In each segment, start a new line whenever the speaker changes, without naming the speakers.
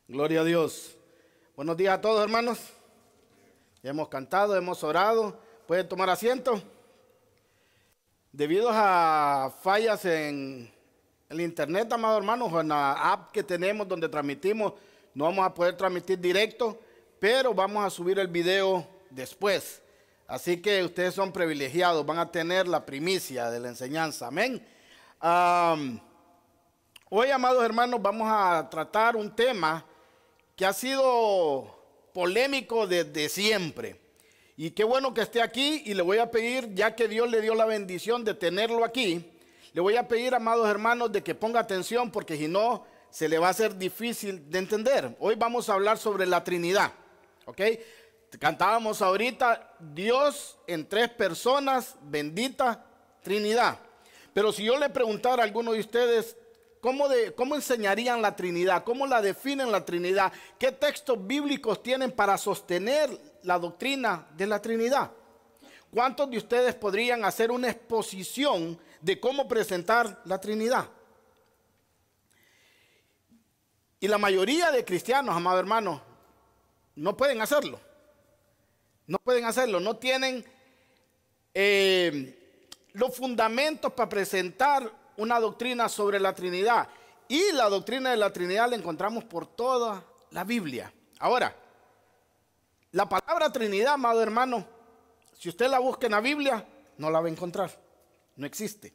Gloria a Dios. Buenos días a todos, hermanos. Ya hemos cantado, hemos orado. ¿Pueden tomar asiento? Debido a fallas en el internet, amados hermanos, o en la app que tenemos donde transmitimos, no vamos a poder transmitir directo, pero vamos a subir el video después. Así que ustedes son privilegiados, van a tener la primicia de la enseñanza. Amén. Hoy, amados hermanos, vamos a tratar un tema que ha sido polémico desde siempre. Y qué bueno que esté aquí, y le voy a pedir, ya que Dios le dio la bendición de tenerlo aquí, le voy a pedir, amados hermanos, de que ponga atención, porque si no, se le va a hacer difícil de entender. Hoy vamos a hablar sobre la Trinidad, ¿ok? Cantábamos ahorita, Dios en tres personas, bendita Trinidad. Pero si yo le preguntara a alguno de ustedes, ¿cómo enseñarían la Trinidad? ¿Cómo la definen la Trinidad? ¿Qué textos bíblicos tienen para sostener la doctrina de la Trinidad? ¿Cuántos de ustedes podrían hacer una exposición de cómo presentar la Trinidad? Y la mayoría de cristianos, amados hermanos, no pueden hacerlo. No pueden hacerlo, no tienen los fundamentos para presentar una doctrina sobre la Trinidad. Y la doctrina de la Trinidad la encontramos por toda la Biblia. Ahora, la palabra Trinidad, amado hermano, si usted la busca en la Biblia, no la va a encontrar. No existe.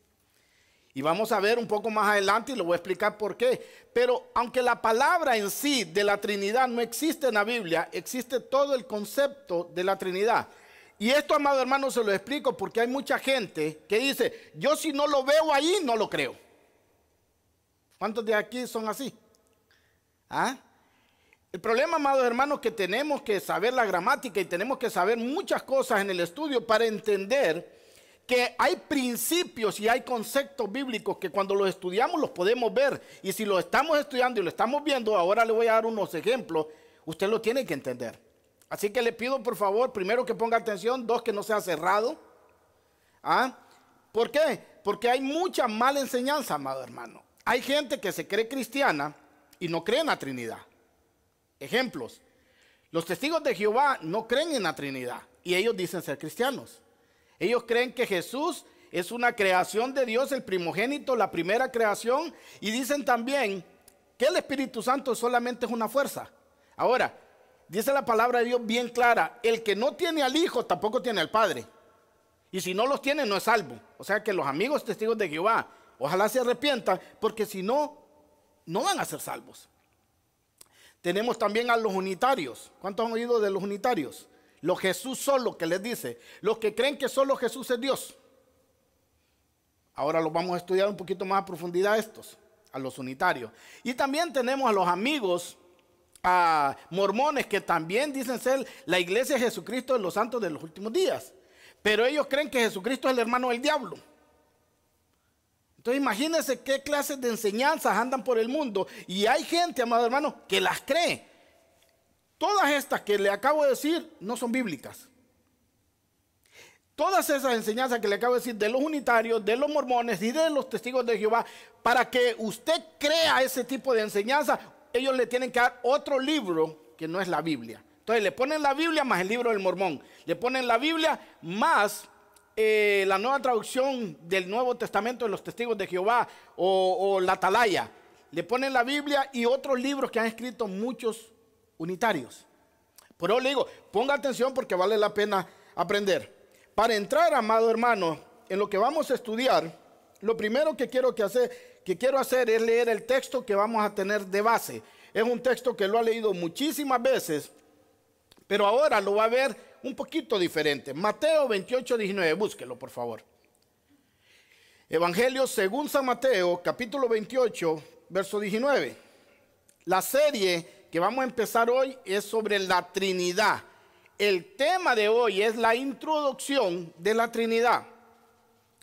Y vamos a ver un poco más adelante y le voy a explicar por qué. Pero aunque la palabra en sí de la Trinidad no existe en la Biblia, existe todo el concepto de la Trinidad. Y esto, amado hermano, se lo explico porque hay mucha gente que dice, yo si no lo veo ahí, no lo creo. ¿Cuántos de aquí son así? ¿Ah? El problema, amados hermanos, que tenemos que saber la gramática y tenemos que saber muchas cosas en el estudio para entender que hay principios y hay conceptos bíblicos que cuando los estudiamos los podemos ver. Y si lo estamos estudiando y lo estamos viendo, ahora le voy a dar unos ejemplos, usted lo tiene que entender. Así que le pido por favor, primero que ponga atención, dos, que no sea cerrado. ¿Ah? ¿Por qué? Porque hay mucha mala enseñanza, amado hermano. Hay gente que se cree cristiana y no cree en la Trinidad. Ejemplos. Los testigos de Jehová no creen en la Trinidad y ellos dicen ser cristianos. Ellos creen que Jesús es una creación de Dios, el primogénito, la primera creación, y dicen también que el Espíritu Santo solamente es una fuerza. Ahora, dice la palabra de Dios bien clara, el que no tiene al Hijo tampoco tiene al Padre. Y si no los tiene, no es salvo. O sea que los amigos testigos de Jehová, ojalá se arrepientan, porque si no, no van a ser salvos. Tenemos también a los unitarios. ¿Cuántos han oído de los unitarios? Los Jesús solo, que les dice. Los que creen que solo Jesús es Dios. Ahora los vamos a estudiar un poquito más a profundidad estos, a los unitarios. Y también tenemos a los amigos a mormones, que también dicen ser la iglesia de Jesucristo de los santos de los últimos días, pero ellos creen que Jesucristo es el hermano del diablo. Entonces imagínense qué clases de enseñanzas andan por el mundo, y hay gente, amado hermano, que las cree. Todas estas que le acabo de decir no son bíblicas. Todas esas enseñanzas que le acabo de decir de los unitarios, de los mormones y de los testigos de Jehová, para que usted crea ese tipo de enseñanza, ellos le tienen que dar otro libro que no es la Biblia. Entonces le ponen la Biblia más el libro del Mormón. Le ponen la Biblia más la nueva traducción del Nuevo Testamento de los Testigos de Jehová o la Atalaya. Le ponen la Biblia y otros libros que han escrito muchos unitarios. Por eso le digo, ponga atención porque vale la pena aprender. Para entrar, amado hermano, en lo que vamos a estudiar, lo primero que quiero hacer es leer el texto que vamos a tener de base. Es un texto que lo ha leído muchísimas veces, pero ahora lo va a ver un poquito diferente. Mateo 28, 19, búsquelo por favor. Evangelio según San Mateo, capítulo 28, verso 19. La serie que vamos a empezar hoy es sobre la Trinidad. El tema de hoy es la introducción de la Trinidad.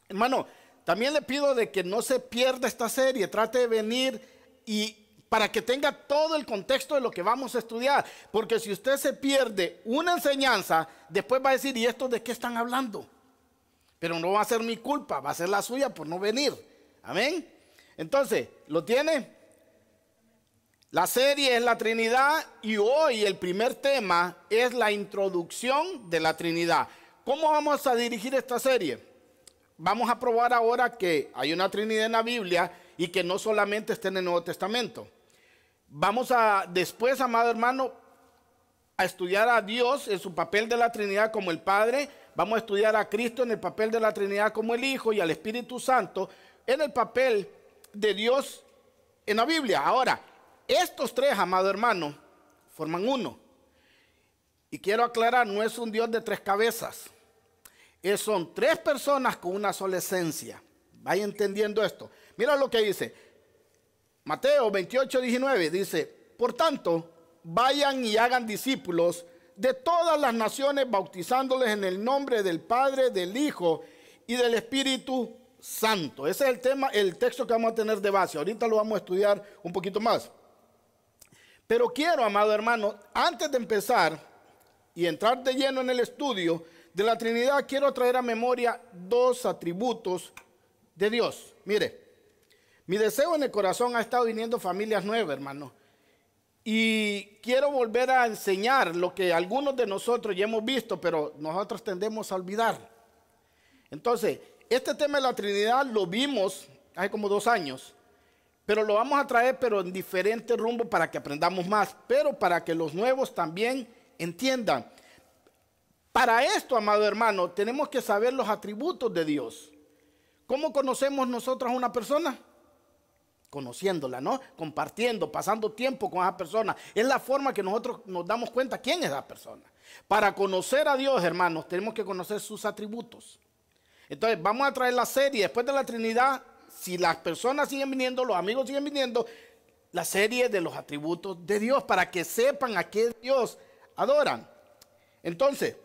Hermano, también le pido de que no se pierda esta serie, trate de venir y para que tenga todo el contexto de lo que vamos a estudiar. Porque si usted se pierde una enseñanza, después va a decir, ¿y estos de qué están hablando? Pero no va a ser mi culpa, va a ser la suya por no venir. Amén. Entonces, ¿lo tiene? La serie es la Trinidad y hoy el primer tema es la introducción de la Trinidad. ¿Cómo vamos a dirigir esta serie? Vamos a probar ahora que hay una Trinidad en la Biblia y que no solamente está en el Nuevo Testamento. Vamos a después, amado hermano, a estudiar a Dios en su papel de la Trinidad como el Padre. Vamos a estudiar a Cristo en el papel de la Trinidad como el Hijo y al Espíritu Santo en el papel de Dios en la Biblia. Ahora, estos tres, amado hermano, forman uno. Y quiero aclarar, no es un Dios de tres cabezas. Son tres personas con una sola esencia. Vaya entendiendo esto. Mira lo que dice. Mateo 28:19 dice, por tanto, vayan y hagan discípulos de todas las naciones, bautizándoles en el nombre del Padre, del Hijo y del Espíritu Santo. Ese es el tema, el texto que vamos a tener de base. Ahorita lo vamos a estudiar un poquito más. Pero quiero, amado hermano, antes de empezar y entrar de lleno en el estudio de la Trinidad, quiero traer a memoria dos atributos de Dios. Mire, mi deseo en el corazón ha estado viniendo familias nuevas, hermano. Y quiero volver a enseñar lo que algunos de nosotros ya hemos visto, pero nosotros tendemos a olvidar. Entonces, este tema de la Trinidad lo vimos hace como 2 años. Pero lo vamos a traer, pero en diferente rumbo para que aprendamos más, pero para que los nuevos también entiendan. Para esto, amado hermano, tenemos que saber los atributos de Dios. ¿Cómo conocemos nosotros a una persona? Conociéndola, ¿no? Compartiendo, pasando tiempo con esa persona. Es la forma que nosotros nos damos cuenta quién es esa persona. Para conocer a Dios, hermanos, tenemos que conocer sus atributos. Entonces, vamos a traer la serie después de la Trinidad. Si las personas siguen viniendo, los amigos siguen viniendo, la serie de los atributos de Dios para que sepan a qué Dios adoran. Entonces,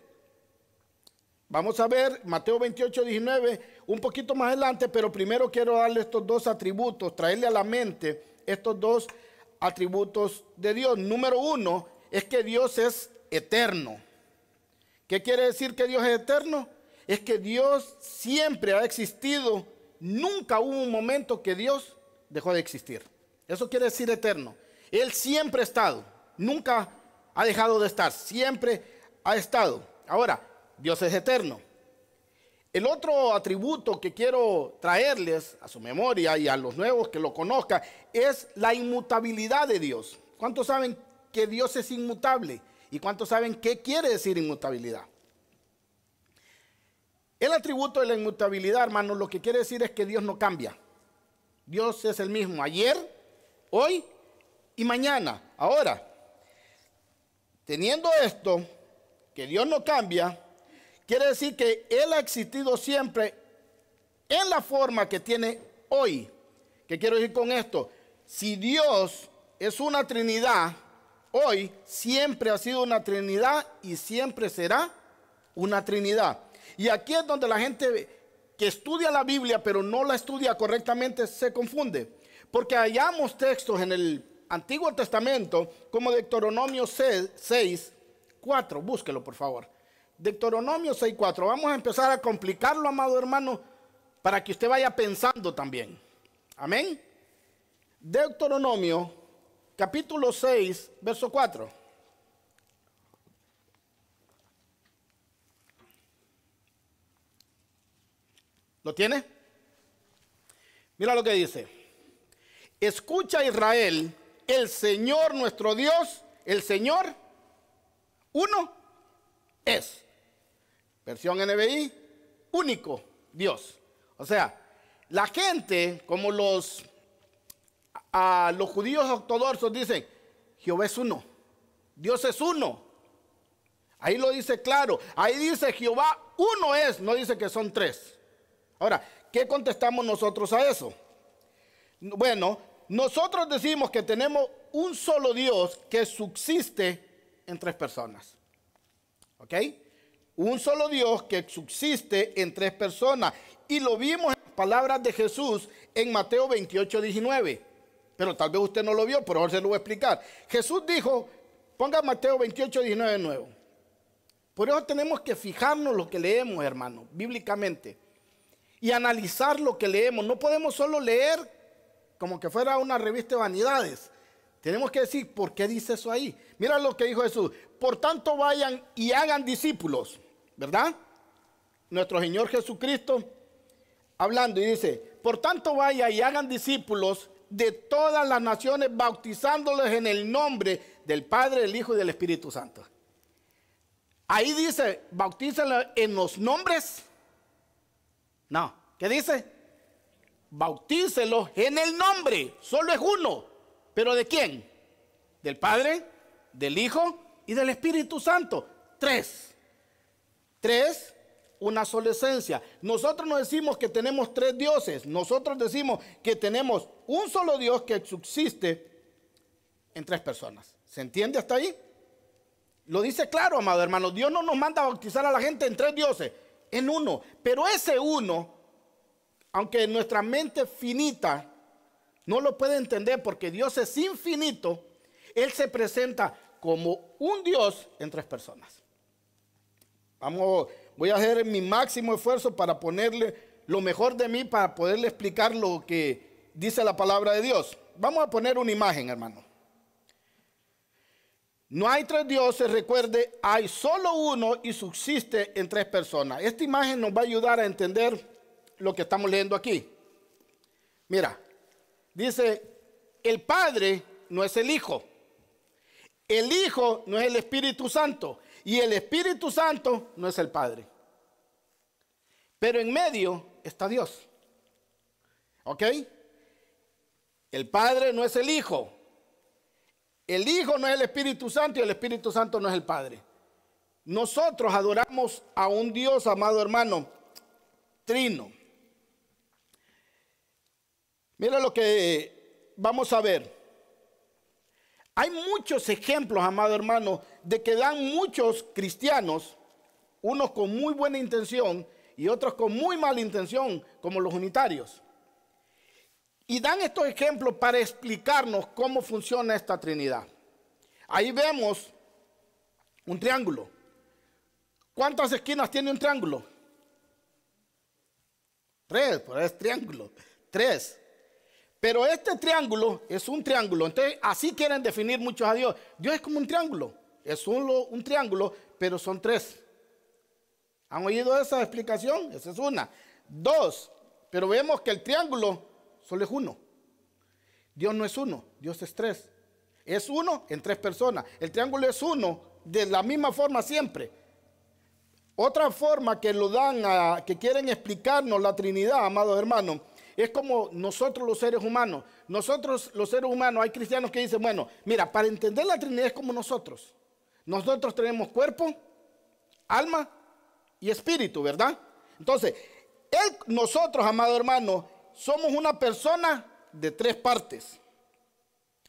vamos a ver Mateo 28:19 un poquito más adelante, pero primero quiero darle estos dos atributos, traerle a la mente estos dos atributos de Dios. Número 1 es que Dios es eterno. ¿Qué quiere decir que Dios es eterno? Es que Dios siempre ha existido. Nunca hubo un momento que Dios dejó de existir. Eso quiere decir eterno. Él siempre ha estado. Nunca ha dejado de estar. Siempre ha estado. Ahora, Dios es eterno. El otro atributo que quiero traerles a su memoria y a los nuevos que lo conozcan es la inmutabilidad de Dios. ¿Cuántos saben que Dios es inmutable? ¿Y cuántos saben qué quiere decir inmutabilidad? El atributo de la inmutabilidad, hermanos, lo que quiere decir es que Dios no cambia. Dios es el mismo ayer, hoy y mañana. Ahora, teniendo esto, que Dios no cambia, quiere decir que Él ha existido siempre en la forma que tiene hoy. ¿Qué quiero decir con esto? Si Dios es una Trinidad, hoy siempre ha sido una Trinidad y siempre será una Trinidad. Y aquí es donde la gente que estudia la Biblia pero no la estudia correctamente se confunde. Porque hallamos textos en el Antiguo Testamento como Deuteronomio 6:4. Búsquelo, por favor. Deuteronomio 6:4. Vamos a empezar a complicarlo, amado hermano, para que usted vaya pensando también. Amén. Deuteronomio capítulo 6, verso 4. ¿Lo tiene? Mira lo que dice. Escucha, Israel, el Señor nuestro Dios, el Señor, uno es. Versión NBI, único Dios. O sea, la gente, como los judíos ortodoxos dicen, Jehová es uno, Dios es uno. Ahí lo dice claro. Ahí dice Jehová uno es, no dice que son tres. Ahora, ¿qué contestamos nosotros a eso? Bueno, nosotros decimos que tenemos un solo Dios que subsiste en tres personas. ¿Ok? Un solo Dios que subsiste en tres personas. Y lo vimos en las palabras de Jesús en Mateo 28:19. Pero tal vez usted no lo vio, pero ahora se lo voy a explicar. Jesús dijo, ponga Mateo 28:19 de nuevo. Por eso tenemos que fijarnos lo que leemos, hermano, bíblicamente. Y analizar lo que leemos. No podemos solo leer como que fuera una revista de vanidades. Tenemos que decir, ¿por qué dice eso ahí? Mira lo que dijo Jesús. Por tanto vayan y hagan discípulos, ¿verdad? Nuestro Señor Jesucristo hablando y dice, por tanto vayan y hagan discípulos de todas las naciones, bautizándoles en el nombre del Padre, del Hijo y del Espíritu Santo. Ahí dice, bautícenlos en los nombres. No, ¿qué dice? Bautícelos en el nombre, solo es uno. ¿Pero de quién? Del Padre, del Hijo y del Espíritu Santo. Tres, una sola esencia. Nosotros no decimos que tenemos tres dioses. Nosotros decimos que tenemos un solo Dios que subsiste en tres personas. ¿Se entiende hasta ahí? Lo dice claro, amado hermano. Dios no nos manda a bautizar a la gente en tres dioses, en uno. Pero ese uno, aunque nuestra mente finita no lo puede entender porque Dios es infinito, Él se presenta como un Dios en tres personas. Voy a hacer mi máximo esfuerzo para ponerle lo mejor de mí para poderle explicar lo que dice la palabra de Dios. Vamos a poner una imagen, hermano. No hay tres dioses, recuerde, hay solo uno y subsiste en tres personas. Esta imagen nos va a ayudar a entender lo que estamos leyendo aquí. Mira, dice, el Padre no es el Hijo no es el Espíritu Santo y el Espíritu Santo no es el Padre. Pero en medio está Dios. ¿Ok? El Padre no es el Hijo no es el Espíritu Santo y el Espíritu Santo no es el Padre. Nosotros adoramos a un Dios, amado hermano, trino. Mira lo que vamos a ver. Hay muchos ejemplos, amado hermano, de que dan muchos cristianos, unos con muy buena intención y otros con muy mala intención, como los unitarios. Y dan estos ejemplos para explicarnos cómo funciona esta Trinidad. Ahí vemos un triángulo. ¿Cuántas esquinas tiene un triángulo? Tres, por eso es triángulo. Tres. Pero este triángulo es un triángulo. Entonces, así quieren definir muchos a Dios. Dios es como un triángulo. Es solo un triángulo, pero son tres. ¿Han oído esa explicación? Esa es una. Dos, pero vemos que el triángulo solo es uno. Dios no es uno, Dios es tres. Es uno en tres personas. El triángulo es uno de la misma forma siempre. Otra forma que lo dan, que quieren explicarnos la Trinidad, amados hermanos, es como nosotros los seres humanos. Nosotros los seres humanos, hay cristianos que dicen, bueno, mira, para entender la Trinidad es como nosotros. Nosotros tenemos cuerpo, alma y espíritu, ¿verdad? Entonces, nosotros, amado hermano, somos una persona de tres partes: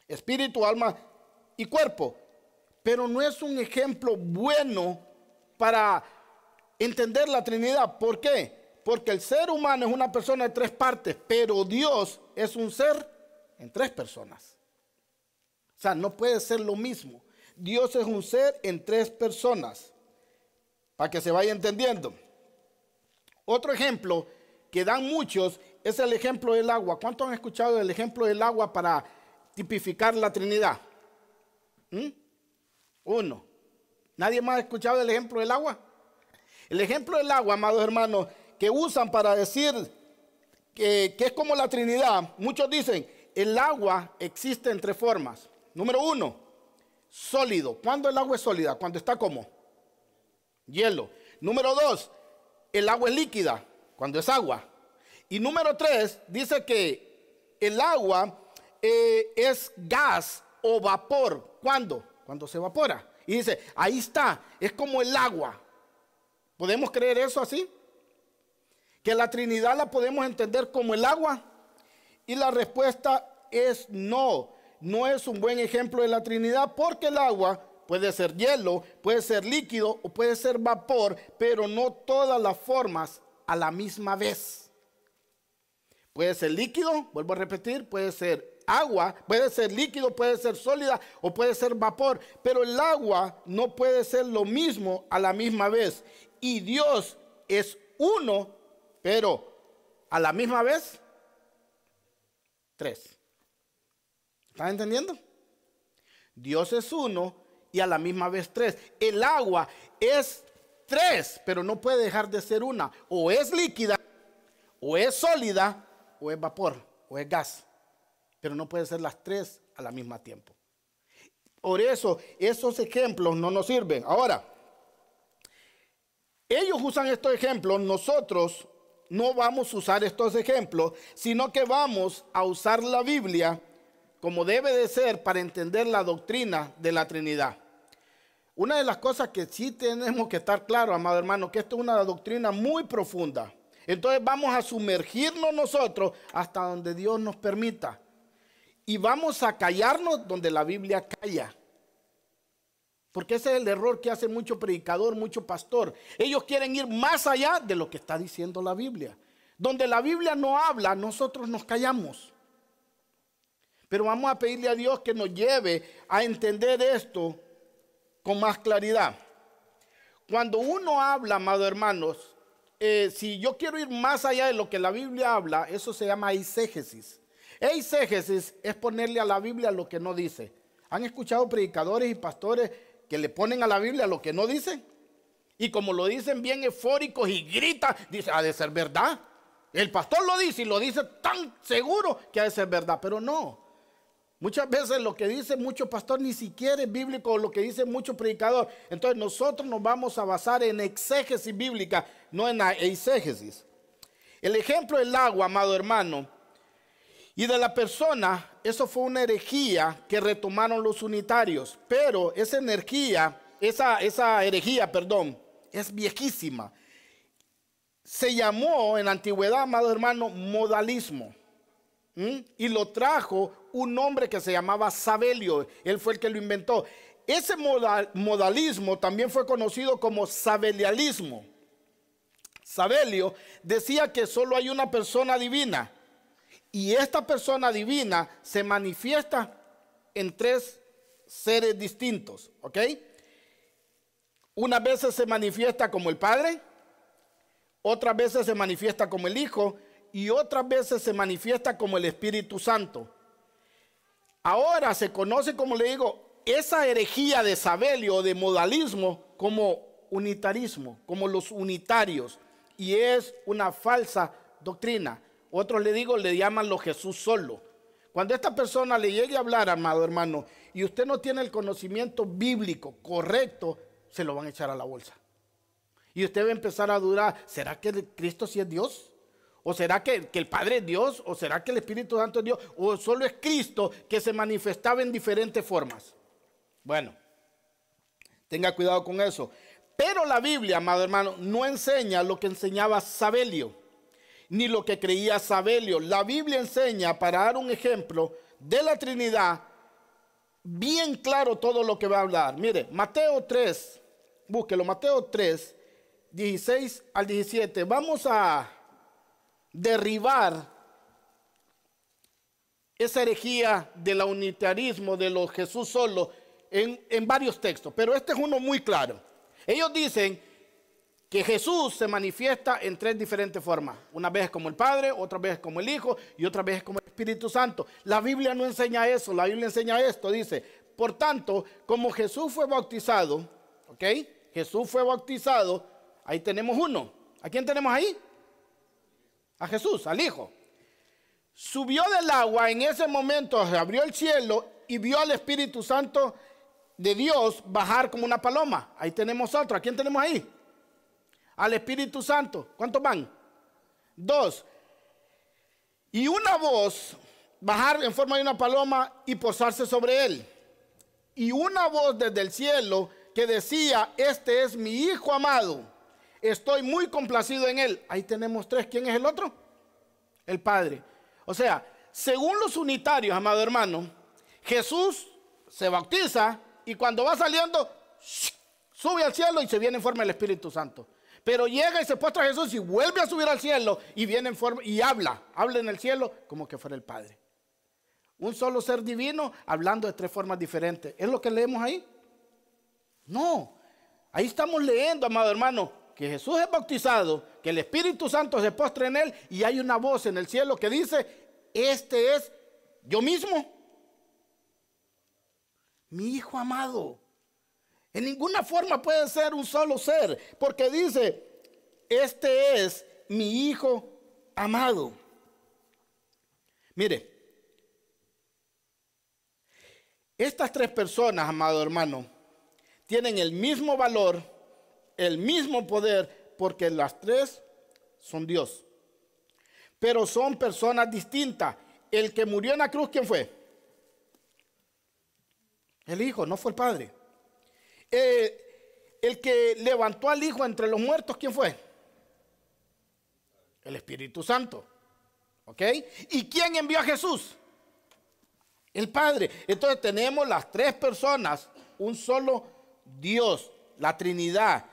espíritu, alma y cuerpo. Pero no es un ejemplo bueno para entender la Trinidad. ¿Por qué? Porque el ser humano es una persona de tres partes, pero Dios es un ser en tres personas. O sea, no puede ser lo mismo. Dios es un ser en tres personas, para que se vaya entendiendo. Otro ejemplo que dan muchos es el ejemplo del agua. ¿Cuántos han escuchado el ejemplo del agua para tipificar la Trinidad? Uno. ¿Nadie más ha escuchado el ejemplo del agua? El ejemplo del agua, amados hermanos, que usan para decir que es como la Trinidad. Muchos dicen, el agua existe en tres formas. Número uno, sólido. ¿Cuándo el agua es sólida? Cuando está como hielo. Número dos, el agua es líquida, cuando es agua. Y número tres, dice que el agua es gas o vapor. ¿Cuándo? Cuando se evapora. Y dice, ahí está, es como el agua. ¿Podemos creer eso así? ¿Que la Trinidad la podemos entender como el agua? Y la respuesta es no. No es un buen ejemplo de la Trinidad, porque el agua puede ser hielo, puede ser líquido o puede ser vapor, pero no todas las formas a la misma vez. Puede ser líquido, vuelvo a repetir, puede ser agua, puede ser líquido, puede ser sólida o puede ser vapor, pero el agua no puede ser lo mismo a la misma vez. Y Dios es uno, pero a la misma vez, tres. ¿Están entendiendo? Dios es uno y a la misma vez tres. El agua es tres, pero no puede dejar de ser una. O es líquida, o es sólida, o es vapor, o es gas. Pero no puede ser las tres a la misma tiempo. Por eso, esos ejemplos no nos sirven. Ahora, ellos usan estos ejemplos, nosotros no vamos a usar estos ejemplos, sino que vamos a usar la Biblia como debe de ser para entender la doctrina de la Trinidad. Una de las cosas que sí tenemos que estar claros, amado hermano, que esto es una doctrina muy profunda. Entonces vamos a sumergirnos nosotros hasta donde Dios nos permita. Y vamos a callarnos donde la Biblia calla. Porque ese es el error que hace mucho predicador, mucho pastor. Ellos quieren ir más allá de lo que está diciendo la Biblia. Donde la Biblia no habla, nosotros nos callamos. Pero vamos a pedirle a Dios que nos lleve a entender esto con más claridad. Cuando uno habla, amados hermanos, si yo quiero ir más allá de lo que la Biblia habla, eso se llama eisegesis. Eisegesis es ponerle a la Biblia lo que no dice. ¿Han escuchado predicadores y pastores que le ponen a la Biblia lo que no dicen? Y como lo dicen bien eufóricos y gritan, dice, ha de ser verdad. El pastor lo dice y lo dice tan seguro que ha de ser verdad, pero no. Muchas veces lo que dice mucho pastor ni siquiera es bíblico, o lo que dice mucho predicador. Entonces nosotros nos vamos a basar en exégesis bíblica, no en eisegesis. El ejemplo del agua, amado hermano, y de la persona, eso fue una herejía que retomaron los unitarios. Pero esa herejía, es viejísima. Se llamó en la antigüedad, amado hermano, modalismo. Y lo trajo un hombre que se llamaba Sabelio. Él fue el que lo inventó. Ese modalismo también fue conocido como sabelialismo. Sabelio decía que solo hay una persona divina. Y esta persona divina se manifiesta en tres seres distintos, ¿ok? Unas veces se manifiesta como el Padre, otras veces se manifiesta como el Hijo y otras veces se manifiesta como el Espíritu Santo. Ahora se conoce, como le digo, esa herejía de Sabelio o de modalismo como unitarismo, como los unitarios, y es una falsa doctrina. Otros le llaman lo Jesús solo. Cuando esta persona le llegue a hablar, amado hermano, y usted no tiene el conocimiento bíblico correcto, se lo van a echar a la bolsa. Y usted va a empezar a dudar, ¿será que Cristo sí es Dios? ¿O será que el Padre es Dios? ¿O será que el Espíritu Santo es Dios? ¿O solo es Cristo que se manifestaba en diferentes formas? Bueno, tenga cuidado con eso. Pero la Biblia, amado hermano, no enseña lo que enseñaba Sabelio, ni lo que creía Sabelio. La Biblia enseña, para dar un ejemplo de la Trinidad, bien claro todo lo que va a hablar. Mire, Mateo 3, búsquelo, Mateo 3, 16 al 17. Vamos a derribar esa herejía del unitarismo, de los Jesús solo, en varios textos, pero este es uno muy claro. Ellos dicen que Jesús se manifiesta en tres diferentes formas. Una vez como el Padre, otra vez como el Hijo y otra vez como el Espíritu Santo. La Biblia no enseña eso, la Biblia enseña esto, dice, por tanto, como Jesús fue bautizado, ¿ok? Jesús fue bautizado, ahí tenemos uno. ¿A quién tenemos ahí? A Jesús, al Hijo. Subió del agua, en ese momento se abrió el cielo y vio al Espíritu Santo de Dios bajar como una paloma. Ahí tenemos otro. ¿A quién tenemos ahí? Al Espíritu Santo. ¿Cuántos van? 2. Y una voz bajar en forma de una paloma y posarse sobre él. Y una voz desde el cielo que decía, este es mi Hijo amado, estoy muy complacido en él. Ahí tenemos 3. ¿Quién es el otro? El Padre. O sea, según los unitarios, amado hermano, Jesús se bautiza y cuando va saliendo, sube al cielo y se viene en forma del Espíritu Santo. Pero llega y se postra a Jesús y vuelve a subir al cielo y viene en forma y habla en el cielo como que fuera el Padre. Un solo ser divino hablando de 3 formas diferentes. ¿Es lo que leemos ahí? No. Ahí estamos leyendo, amado hermano, que Jesús es bautizado, que el Espíritu Santo se postra en él y hay una voz en el cielo que dice, este es yo mismo. mi hijo amado. En ninguna forma puede ser un solo ser, porque dice, este es mi hijo amado. Mire, estas tres personas, amado hermano, tienen el mismo valor, el mismo poder, porque las tres son Dios. Pero son personas distintas. El que murió en la cruz, ¿quién fue? El Hijo, no fue el Padre. El que levantó al Hijo entre los muertos, ¿quién fue? El Espíritu Santo. ¿Ok? ¿Y quién envió a Jesús? El Padre. Entonces tenemos las tres personas, un solo Dios, la Trinidad.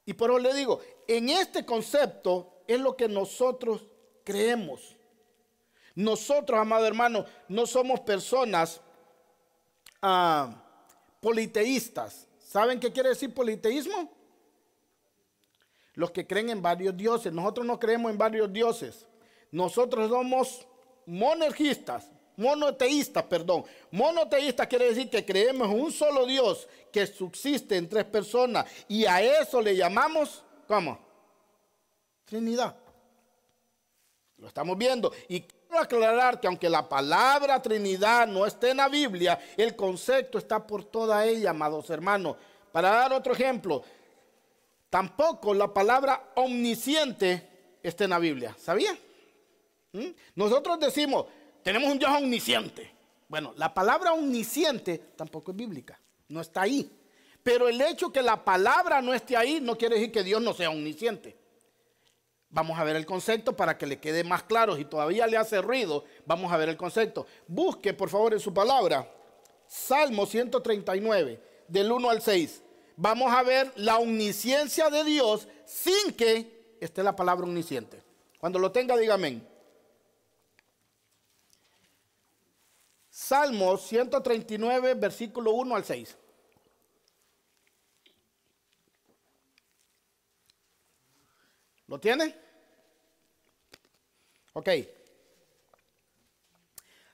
Y por eso le digo, en este concepto es lo que nosotros creemos. Nosotros, amado hermano, no somos personas politeístas. ¿Saben qué quiere decir politeísmo? Los que creen en varios dioses. Nosotros no creemos en varios dioses. Nosotros somos monoteístas. Monoteísta quiere decir que creemos en un solo Dios que subsiste en tres personas. Y a eso le llamamos, ¿cómo? Trinidad. Lo estamos viendo. Y quiero aclarar que aunque la palabra Trinidad no esté en la Biblia, el concepto está por toda ella, amados hermanos. Para dar otro ejemplo, tampoco la palabra omnisciente está en la Biblia. ¿Sabía? Nosotros decimos, tenemos un Dios omnisciente. Bueno, la palabra omnisciente tampoco es bíblica. No está ahí. Pero el hecho que la palabra no esté ahí no quiere decir que Dios no sea omnisciente. Vamos a ver el concepto para que le quede más claro. Si todavía le hace ruido, vamos a ver el concepto. Busque, por favor, en su palabra, Salmo 139, del 1 al 6. Vamos a ver la omnisciencia de Dios sin que esté la palabra omnisciente. Cuando lo tenga, diga amén. Salmo 139, versículo 1 al 6. ¿Lo tiene? Ok.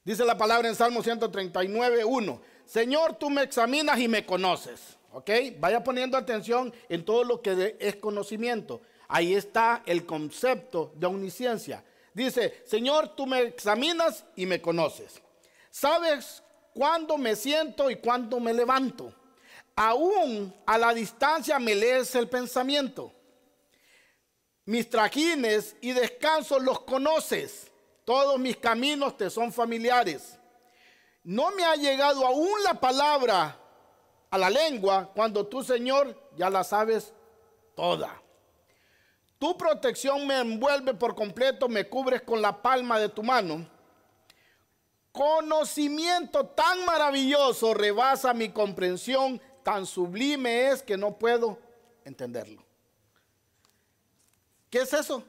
Dice la palabra en Salmo 139, 1. Señor, tú me examinas y me conoces. Ok. Vaya poniendo atención en todo lo que es conocimiento. Ahí está el concepto de omnisciencia. Dice, Señor, tú me examinas y me conoces. Sabes cuándo me siento y cuándo me levanto. Aún a la distancia me lees el pensamiento. Mis trajines y descansos los conoces. Todos mis caminos te son familiares. No me ha llegado aún la palabra a la lengua cuando tú, Señor, ya la sabes toda. Tu protección me envuelve por completo, me cubres con la palma de tu mano. Conocimiento tan maravilloso rebasa mi comprensión, tan sublime es que no puedo entenderlo. ¿Qué es eso?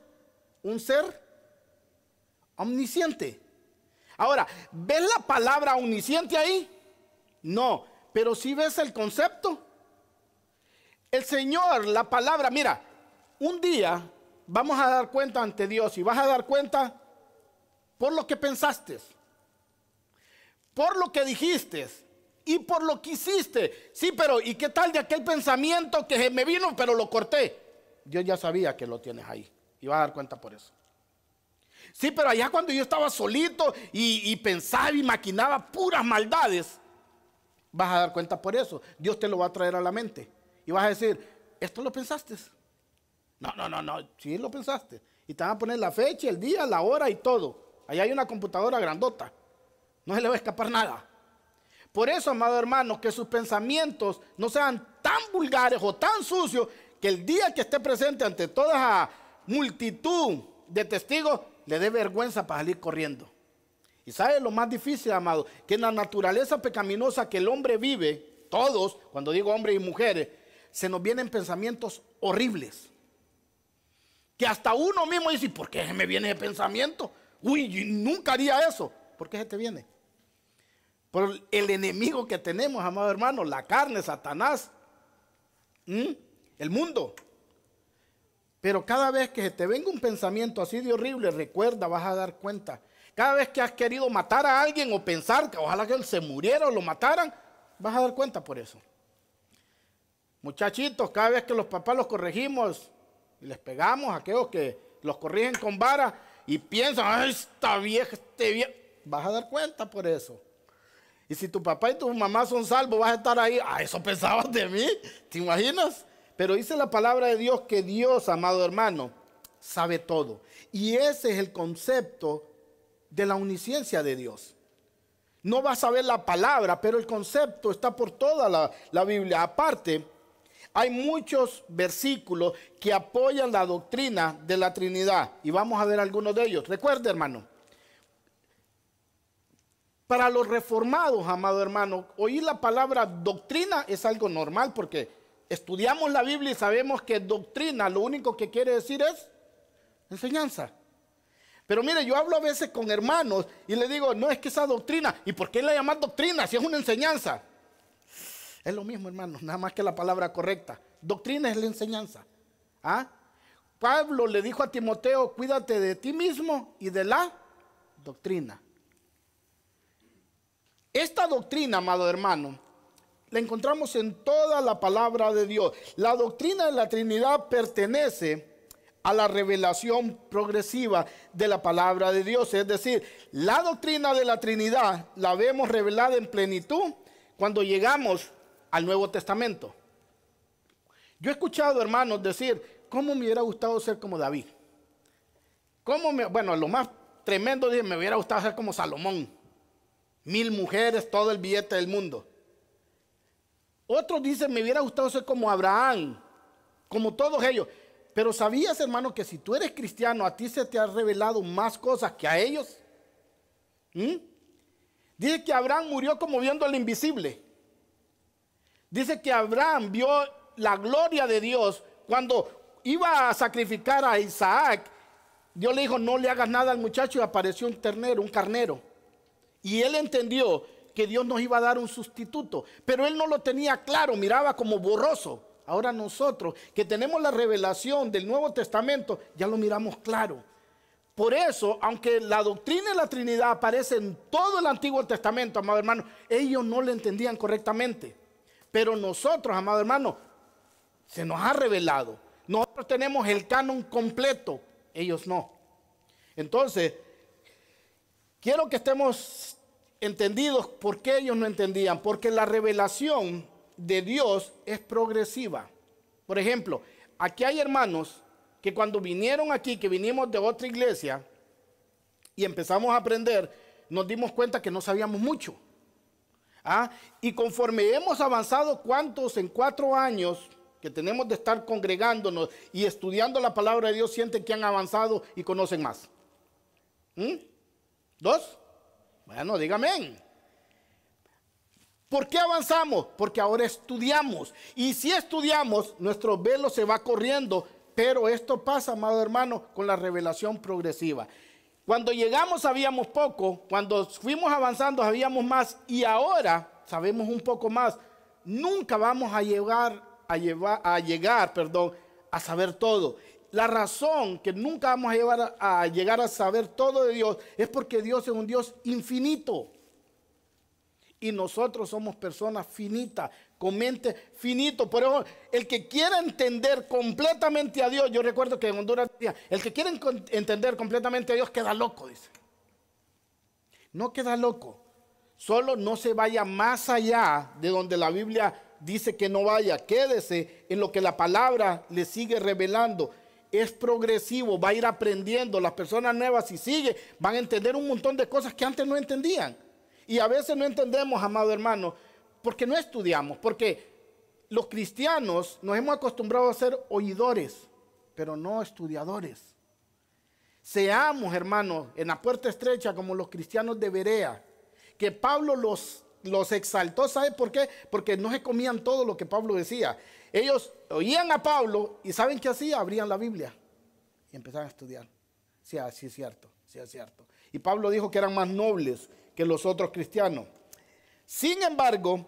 Un ser omnisciente. Ahora, ¿ves la palabra omnisciente ahí? No, pero si ves el concepto. El Señor, la palabra, mira, un día vamos a dar cuenta ante Dios y vas a dar cuenta por lo que pensaste, por lo que dijiste y por lo que hiciste. Sí, pero ¿y qué tal de aquel pensamiento que me vino pero lo corté? Dios ya sabía que lo tienes ahí y vas a dar cuenta por eso. Sí, pero allá cuando yo estaba solito y pensaba y maquinaba puras maldades, vas a dar cuenta por eso. Dios te lo va a traer a la mente y vas a decir, ¿esto lo pensaste? No, sí lo pensaste. Y te van a poner la fecha, el día, la hora y todo. Allá hay una computadora grandota. No se le va a escapar nada. Por eso, amado hermano, que sus pensamientos no sean tan vulgares o tan sucios que el día que esté presente ante toda esa multitud de testigos le dé vergüenza para salir corriendo. Y ¿sabe lo más difícil, amado? Que en la naturaleza pecaminosa que el hombre vive, todos, cuando digo hombres y mujeres, se nos vienen pensamientos horribles. Que hasta uno mismo dice, ¿por qué se me viene ese pensamiento? Uy, yo nunca haría eso. ¿Por qué se te viene? Por el enemigo que tenemos, amado hermano, la carne, Satanás, el mundo. Pero cada vez que te venga un pensamiento así de horrible, recuerda, vas a dar cuenta. Cada vez que has querido matar a alguien o pensar que ojalá que él se muriera o lo mataran, vas a dar cuenta por eso. Muchachitos, cada vez que los papás los corregimos y les pegamos a aquellos que los corrigen con vara y piensan, ay, esta vieja, este viejo, vas a dar cuenta por eso. Y si tu papá y tu mamá son salvos, vas a estar ahí, eso pensabas de mí, ¿te imaginas? Pero dice la palabra de Dios que Dios, amado hermano, sabe todo. Y ese es el concepto de la omnisciencia de Dios. No vas a ver la palabra, pero el concepto está por toda la Biblia. Aparte, hay muchos versículos que apoyan la doctrina de la Trinidad. Y vamos a ver algunos de ellos. Recuerde, hermano, para los reformados, amado hermano, oír la palabra doctrina es algo normal porque estudiamos la Biblia y sabemos que doctrina lo único que quiere decir es enseñanza. Pero mire, yo hablo a veces con hermanos y le digo, no, es que esa doctrina, ¿y por qué la llaman doctrina si es una enseñanza? Es lo mismo, hermano, nada más que la palabra correcta. Doctrina es la enseñanza. ¿Ah? Pablo le dijo a Timoteo, cuídate de ti mismo y de la doctrina. Esta doctrina, amado hermano, la encontramos en toda la palabra de Dios. La doctrina de la Trinidad pertenece a la revelación progresiva de la palabra de Dios. Es decir, la doctrina de la Trinidad la vemos revelada en plenitud cuando llegamos al Nuevo Testamento. Yo he escuchado hermanos decir, ¿cómo me hubiera gustado ser como David? Bueno, lo más tremendo, dije, me hubiera gustado ser como Salomón. 1000 mujeres, todo el billete del mundo. Otros dicen, me hubiera gustado ser como Abraham, como todos ellos. Pero ¿sabías, hermano, que si tú eres cristiano, a ti se te ha revelado más cosas que a ellos? Dice que Abraham murió como viendo lo invisible. Dice que Abraham vio la gloria de Dios cuando iba a sacrificar a Isaac. Dios le dijo, no le hagas nada al muchacho, y apareció un ternero, un carnero. Y él entendió que Dios nos iba a dar un sustituto, pero él no lo tenía claro, miraba como borroso. Ahora nosotros que tenemos la revelación del Nuevo Testamento, ya lo miramos claro. Por eso, aunque la doctrina de la Trinidad aparece en todo el Antiguo Testamento, amado hermano, ellos no lo entendían correctamente. Pero nosotros, amado hermano, se nos ha revelado. Nosotros tenemos el canon completo, ellos no. Entonces, quiero que estemos entendidos por qué ellos no entendían. Porque la revelación de Dios es progresiva. Por ejemplo, aquí hay hermanos que cuando vinieron aquí, que vinimos de otra iglesia y empezamos a aprender, nos dimos cuenta que no sabíamos mucho. Y conforme hemos avanzado, ¿cuántos en 4 años que tenemos de estar congregándonos y estudiando la palabra de Dios sienten que han avanzado y conocen más? 2. Bueno, dígame. ¿Por qué avanzamos? Porque ahora estudiamos. Y si estudiamos, nuestro velo se va corriendo. Pero esto pasa, amado hermano, con la revelación progresiva. Cuando llegamos sabíamos poco. Cuando fuimos avanzando sabíamos más. Y ahora sabemos un poco más. Nunca vamos a llegar a saber todo. La razón que nunca vamos a llegar a saber todo de Dios es porque Dios es un Dios infinito. Y nosotros somos personas finitas, con mente finito. Por eso, el que quiera entender completamente a Dios, yo recuerdo que en Honduras decía, el que quiera entender completamente a Dios queda loco, dice. No queda loco. Solo no se vaya más allá de donde la Biblia dice que no vaya. Quédese en lo que la palabra le sigue revelando. Es progresivo, va a ir aprendiendo. Las personas nuevas, si sigue, van a entender un montón de cosas que antes no entendían. Y a veces no entendemos, amado hermano, porque no estudiamos, porque los cristianos nos hemos acostumbrado a ser oidores, pero no estudiadores. Seamos, hermanos, en la puerta estrecha como los cristianos de Berea, que Pablo los exaltó. ¿Sabe por qué? Porque no se comían todo lo que Pablo decía. Ellos oían a Pablo y ¿saben qué hacía? Abrían la Biblia y empezaban a estudiar. Sí, sí es cierto, sí es cierto. Y Pablo dijo que eran más nobles que los otros cristianos. Sin embargo,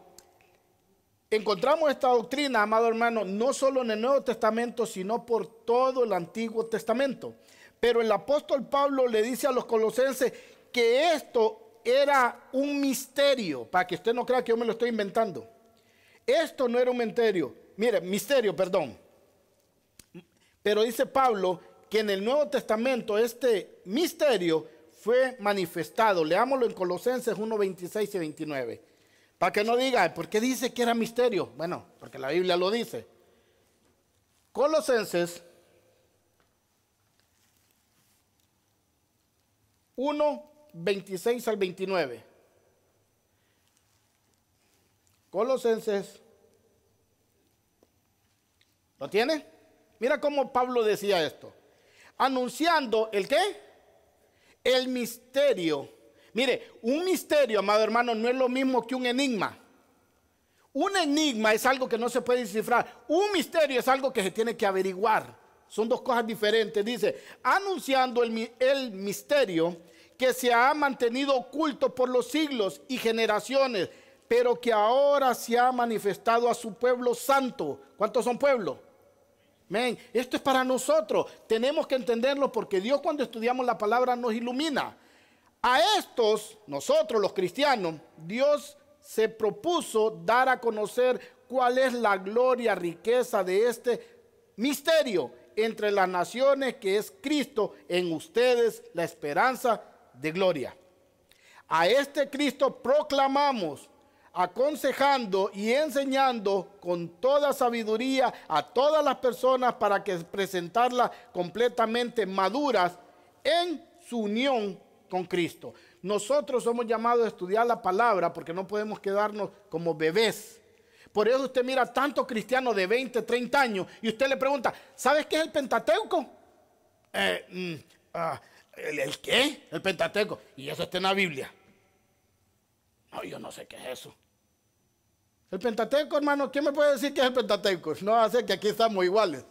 encontramos esta doctrina, amado hermano, no solo en el Nuevo Testamento, sino por todo el Antiguo Testamento. Pero el apóstol Pablo le dice a los colosenses que esto era un misterio, para que usted no crea que yo me lo estoy inventando. Esto no era un misterio, mire, misterio, perdón. Pero dice Pablo que en el Nuevo Testamento este misterio fue manifestado. Leámoslo en Colosenses 1, 26 y 29. Para que no diga, ¿por qué dice que era misterio? Bueno, porque la Biblia lo dice. Colosenses 1, 26 al 29. Colosenses. ¿Lo tiene? Mira cómo Pablo decía esto. Anunciando ¿el qué? El misterio. Mire, un misterio, amado hermano, no es lo mismo que un enigma. Un enigma es algo que no se puede descifrar. Un misterio es algo que se tiene que averiguar. Son dos cosas diferentes. Dice, anunciando el misterio que se ha mantenido oculto por los siglos y generaciones, pero que ahora se ha manifestado a su pueblo santo. ¿Cuántos son pueblos? Amén. Esto es para nosotros. Tenemos que entenderlo porque Dios, cuando estudiamos la palabra, nos ilumina. A estos, nosotros los cristianos, Dios se propuso dar a conocer cuál es la gloria, riqueza de este misterio entre las naciones, que es Cristo en ustedes, la esperanza de gloria. A este Cristo proclamamos, aconsejando y enseñando con toda sabiduría a todas las personas para que presentarlas completamente maduras en su unión con Cristo. Nosotros somos llamados a estudiar la palabra porque no podemos quedarnos como bebés. Por eso usted mira tantos cristianos de 20, 30 años y usted le pregunta, ¿sabes qué es el Pentateuco? ¿El qué? El Pentateuco. Y eso está en la Biblia. No, yo no sé qué es eso. El Pentateuco, hermano, ¿quién me puede decir qué es el Pentateuco? No va a ser que aquí estamos iguales.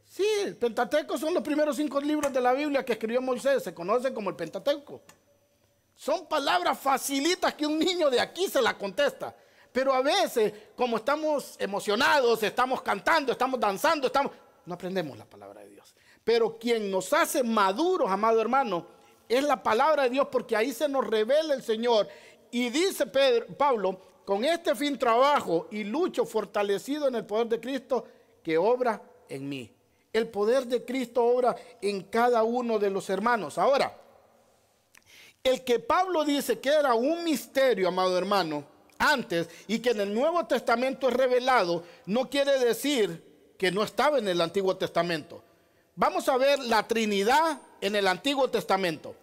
Sí, el Pentateuco son los primeros 5 libros de la Biblia que escribió Moisés. Se conoce como el Pentateuco. Son palabras facilitas que un niño de aquí se la contesta. Pero a veces, como estamos emocionados, estamos cantando, estamos danzando, no aprendemos la palabra de Dios. Pero quien nos hace maduros, amado hermano, es la palabra de Dios, porque ahí se nos revela el Señor. Y dice Pablo, con este fin trabajo y lucho fortalecido en el poder de Cristo que obra en mí. El poder de Cristo obra en cada uno de los hermanos. Ahora, el que Pablo dice que era un misterio, amado hermano, antes, y que en el Nuevo Testamento es revelado, no quiere decir que no estaba en el Antiguo Testamento. Vamos a ver la Trinidad en el Antiguo Testamento.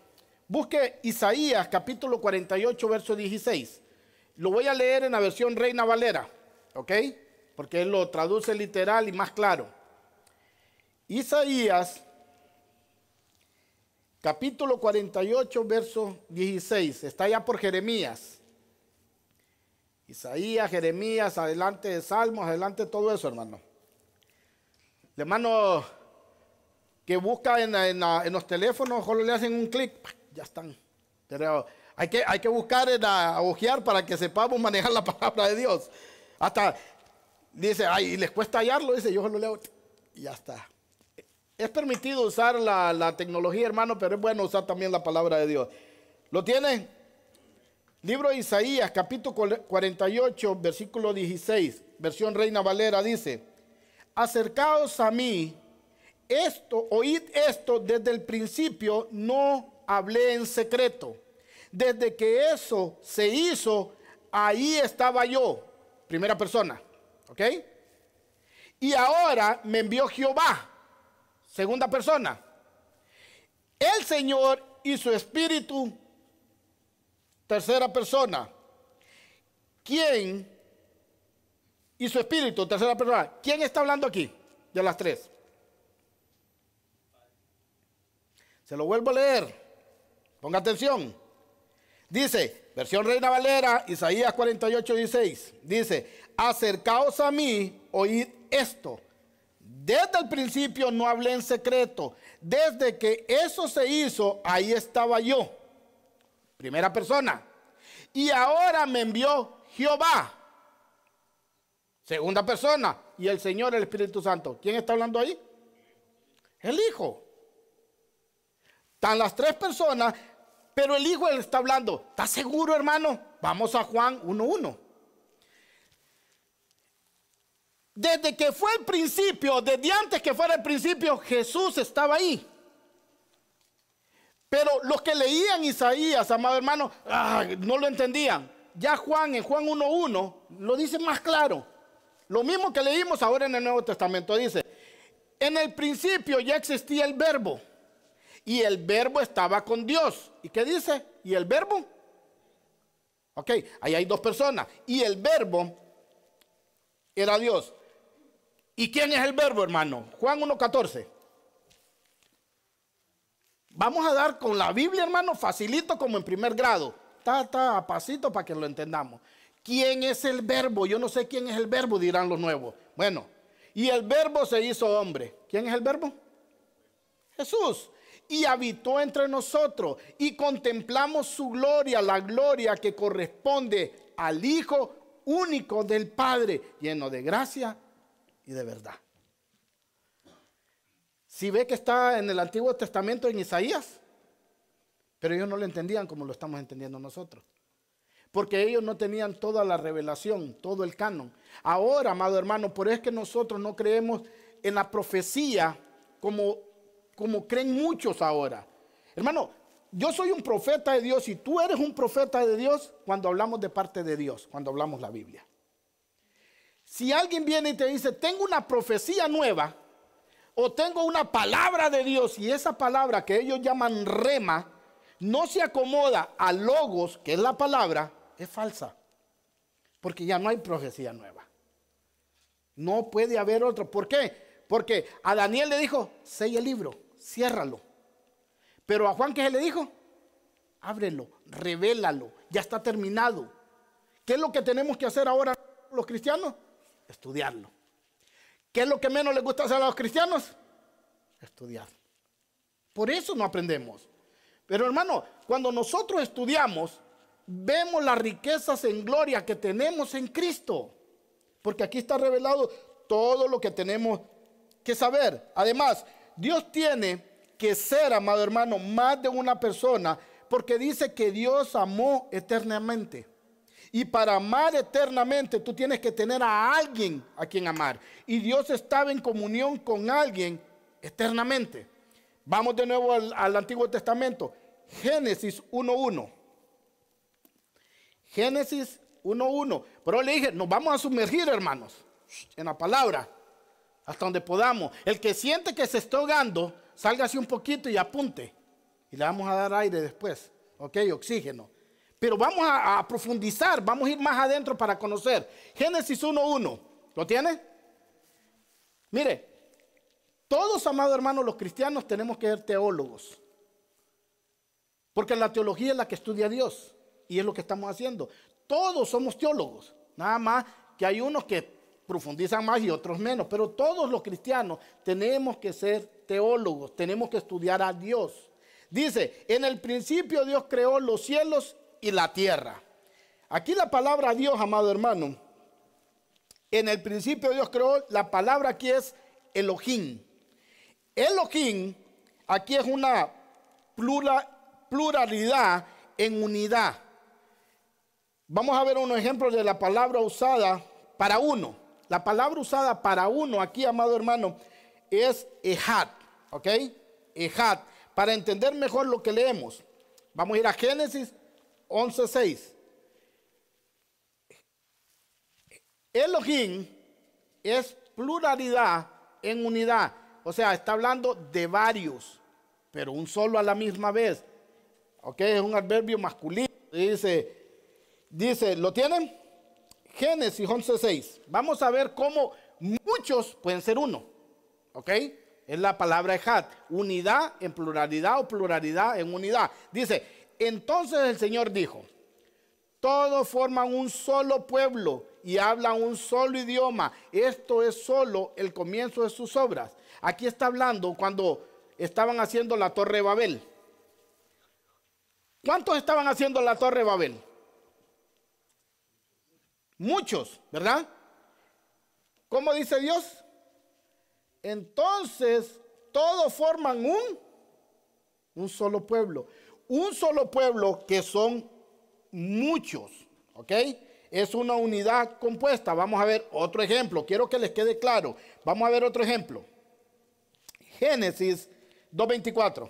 Busque Isaías capítulo 48, verso 16. Lo voy a leer en la versión Reina Valera, ¿ok? Porque él lo traduce literal y más claro. Isaías capítulo 48, verso 16. Está ya por Jeremías. Isaías, Jeremías, adelante de Salmos, adelante de todo eso, hermano. El hermano que busca en los teléfonos, solo le hacen un clic, ya están. Pero hay que buscar, a ojear para que sepamos manejar la palabra de Dios. Hasta dice, ay, les cuesta hallarlo, dice, yo solo leo y ya está. Es permitido usar la tecnología, hermano, pero es bueno usar también la palabra de Dios. ¿Lo tienen? Libro de Isaías, capítulo 48, versículo 16, versión Reina Valera, dice, acercaos a mí, oíd esto, desde el principio no hablé en secreto. Desde que eso se hizo, ahí estaba yo. Primera persona, ¿ok? Y ahora me envió Jehová. Segunda persona. El Señor y su Espíritu. Tercera persona. ¿Quién y su Espíritu? Tercera persona. ¿Quién está hablando aquí de las tres? Se lo vuelvo a leer. Ponga atención. Dice, versión Reina Valera, Isaías 48, 16. Dice, acercaos a mí, oíd esto. Desde el principio no hablé en secreto. Desde que eso se hizo, ahí estaba yo. Primera persona. Y ahora me envió Jehová. Segunda persona. Y el Señor, el Espíritu Santo. ¿Quién está hablando ahí? El Hijo. Están las tres personas. Pero el Hijo él está hablando. ¿Estás seguro, hermano? Vamos a Juan 1:1. Desde que fue el principio, desde antes que fuera el principio, Jesús estaba ahí. Pero los que leían Isaías, amado hermano, no lo entendían. Ya Juan, en Juan 1:1, lo dice más claro. Lo mismo que leímos ahora en el Nuevo Testamento. Dice, en el principio ya existía el verbo. Y el verbo estaba con Dios. ¿Y qué dice? ¿Y el verbo? Ok, ahí hay dos personas. Y el verbo era Dios. ¿Y quién es el verbo, hermano? Juan 1:14. Vamos a dar con la Biblia, hermano, facilito como en primer grado. A pasito para que lo entendamos. ¿Quién es el verbo? Yo no sé quién es el verbo, dirán los nuevos. Bueno, y el verbo se hizo hombre. ¿Quién es el verbo? Jesús. Y habitó entre nosotros y contemplamos su gloria, la gloria que corresponde al Hijo único del Padre, lleno de gracia y de verdad. Si ve que está en el Antiguo Testamento en Isaías, pero ellos no lo entendían como lo estamos entendiendo nosotros. Porque ellos no tenían toda la revelación, todo el canon. Ahora, amado hermano, por eso es que nosotros no creemos en la profecía como creen muchos ahora. Hermano, yo soy un profeta de Dios y tú eres un profeta de Dios cuando hablamos de parte de Dios, cuando hablamos la Biblia. Si alguien viene y te dice, tengo una profecía nueva o tengo una palabra de Dios y esa palabra que ellos llaman rema no se acomoda a logos, que es la palabra, es falsa. Porque ya no hay profecía nueva. No puede haber otro. ¿Por qué? Porque a Daniel le dijo, sella el libro, ciérralo. Pero a Juan, ¿qué se le dijo? Ábrelo, revélalo, ya está terminado. ¿Qué es lo que tenemos que hacer ahora los cristianos? Estudiarlo. ¿Qué es lo que menos les gusta hacer a los cristianos? Estudiar. Por eso no aprendemos. Pero hermano, cuando nosotros estudiamos, vemos las riquezas en gloria que tenemos en Cristo. Porque aquí está revelado todo lo que tenemos que saber. Además, Dios tiene que ser, amado hermano, más de una persona, porque dice que Dios amó eternamente. Y para amar eternamente, tú tienes que tener a alguien a quien amar. Y Dios estaba en comunión con alguien eternamente. Vamos de nuevo al Antiguo Testamento. Génesis 1:1. Génesis 1:1. Pero le dije, nos vamos a sumergir, hermanos, en la palabra, hasta donde podamos. El que siente que se está ahogando, sálgase un poquito y apunte. Y le vamos a dar aire después. Ok, oxígeno. Pero vamos a profundizar, vamos a ir más adentro para conocer. Génesis 1:1. ¿Lo tiene? Mire, todos, amados hermanos, los cristianos tenemos que ser teólogos. Porque la teología es la que estudia a Dios. Y es lo que estamos haciendo. Todos somos teólogos. Nada más que hay unos que profundizan más y otros menos. Pero todos los cristianos tenemos que ser teólogos. Tenemos que estudiar a Dios. Dice, en el principio Dios creó los cielos y la tierra. Aquí la palabra Dios, amado hermano. En el principio Dios creó, la palabra aquí es Elohim. Elohim, aquí es una pluralidad en unidad. Vamos a ver unos ejemplos de la palabra usada para uno. La palabra usada para uno aquí, amado hermano, es Ejad. ¿Ok? Ejad. Para entender mejor lo que leemos, vamos a ir a Génesis 11:6. Elohim es pluralidad en unidad. O sea, está hablando de varios, pero un solo a la misma vez. Ok, es un adverbio masculino. Dice, ¿lo tienen? Génesis 11:6. Vamos a ver cómo muchos pueden ser uno. Ok, es la palabra ejad. Unidad en pluralidad o pluralidad en unidad. Dice, entonces el Señor dijo, todos forman un solo pueblo y hablan un solo idioma. Esto es solo el comienzo de sus obras. Aquí está hablando cuando estaban haciendo la Torre de Babel. ¿Cuántos estaban haciendo la Torre de Babel? Muchos, ¿verdad? ¿Cómo dice Dios? Entonces todos forman un solo pueblo. un solo pueblo que son muchos, ¿ok? Es una unidad compuesta. Vamos a ver otro ejemplo. Quiero que les quede claro. Vamos a ver otro ejemplo. Génesis 2:24.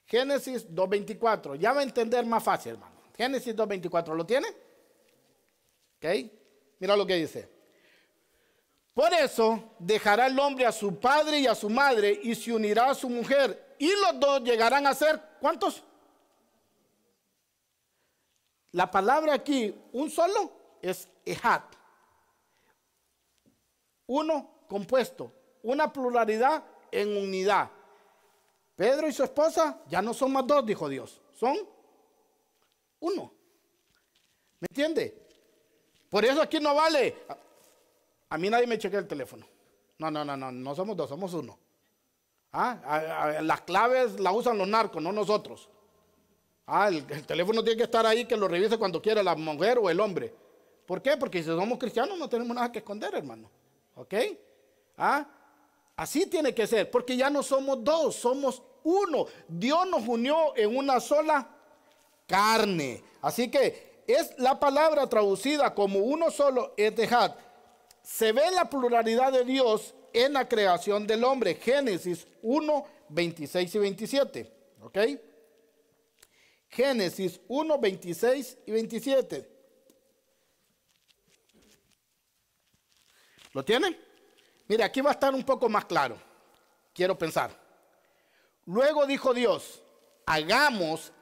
Génesis 2:24. Ya va a entender más fácil, hermano. Génesis 2:24. ¿Lo tiene? ¿Ok? Mira lo que dice. Por eso dejará el hombre a su padre y a su madre y se unirá a su mujer. Y los dos llegarán a ser, ¿cuántos? La palabra aquí, un solo, es ejad. Uno compuesto, una pluralidad en unidad. Pedro y su esposa ya no son más dos, dijo Dios, son uno. ¿Me entiende? Por eso aquí no vale. A mí nadie me chequea el teléfono. No somos dos, somos uno. Las claves las usan los narcos, no nosotros. El teléfono tiene que estar ahí, que lo revise cuando quiera la mujer o el hombre. ¿Por qué? Porque si somos cristianos no tenemos nada que esconder, hermano. ¿Ok? Así tiene que ser, porque ya no somos dos, somos uno. Dios nos unió en una sola carne. Así que es la palabra traducida como uno solo, etehad. Se ve la pluralidad de Dios en la creación del hombre. Génesis 1, 26 y 27. ¿Ok? Génesis 1, 26 y 27. ¿Lo tienen? Mire, aquí va a estar un poco más claro. Quiero pensar. Luego dijo Dios, hagamos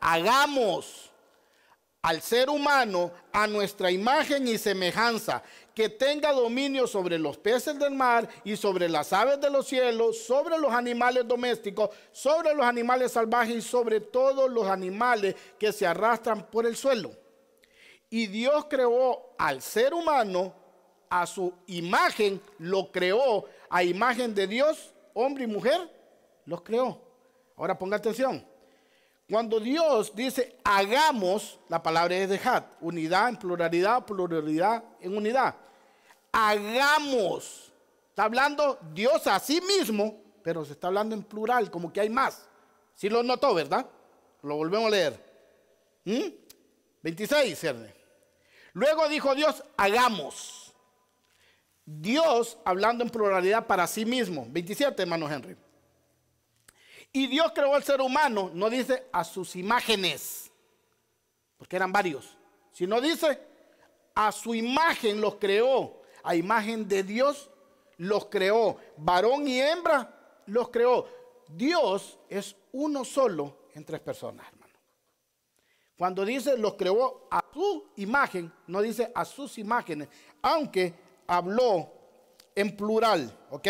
al ser humano a nuestra imagen y semejanza, que tenga dominio sobre los peces del mar y sobre las aves de los cielos, sobre los animales domésticos, sobre los animales salvajes y sobre todos los animales que se arrastran por el suelo. Y Dios creó al ser humano a su imagen, lo creó a imagen de Dios, hombre y mujer, los creó. Ahora ponga atención. Cuando Dios dice hagamos, la palabra es dejad, unidad en pluralidad, pluralidad en unidad. Hagamos. Está hablando Dios a sí mismo, pero se está hablando en plural, como que hay más. ¿Sí lo notó, verdad? Lo volvemos a leer. 26, ¿cierto? Luego dijo Dios, hagamos. Dios hablando en pluralidad para sí mismo. 27, hermano Henry. Y Dios creó al ser humano, no dice a sus imágenes, porque eran varios, sino dice a su imagen los creó, a imagen de Dios los creó, varón y hembra los creó. Dios es uno solo en tres personas, hermano. Cuando dice los creó a su imagen, no dice a sus imágenes, aunque habló en plural, ¿ok?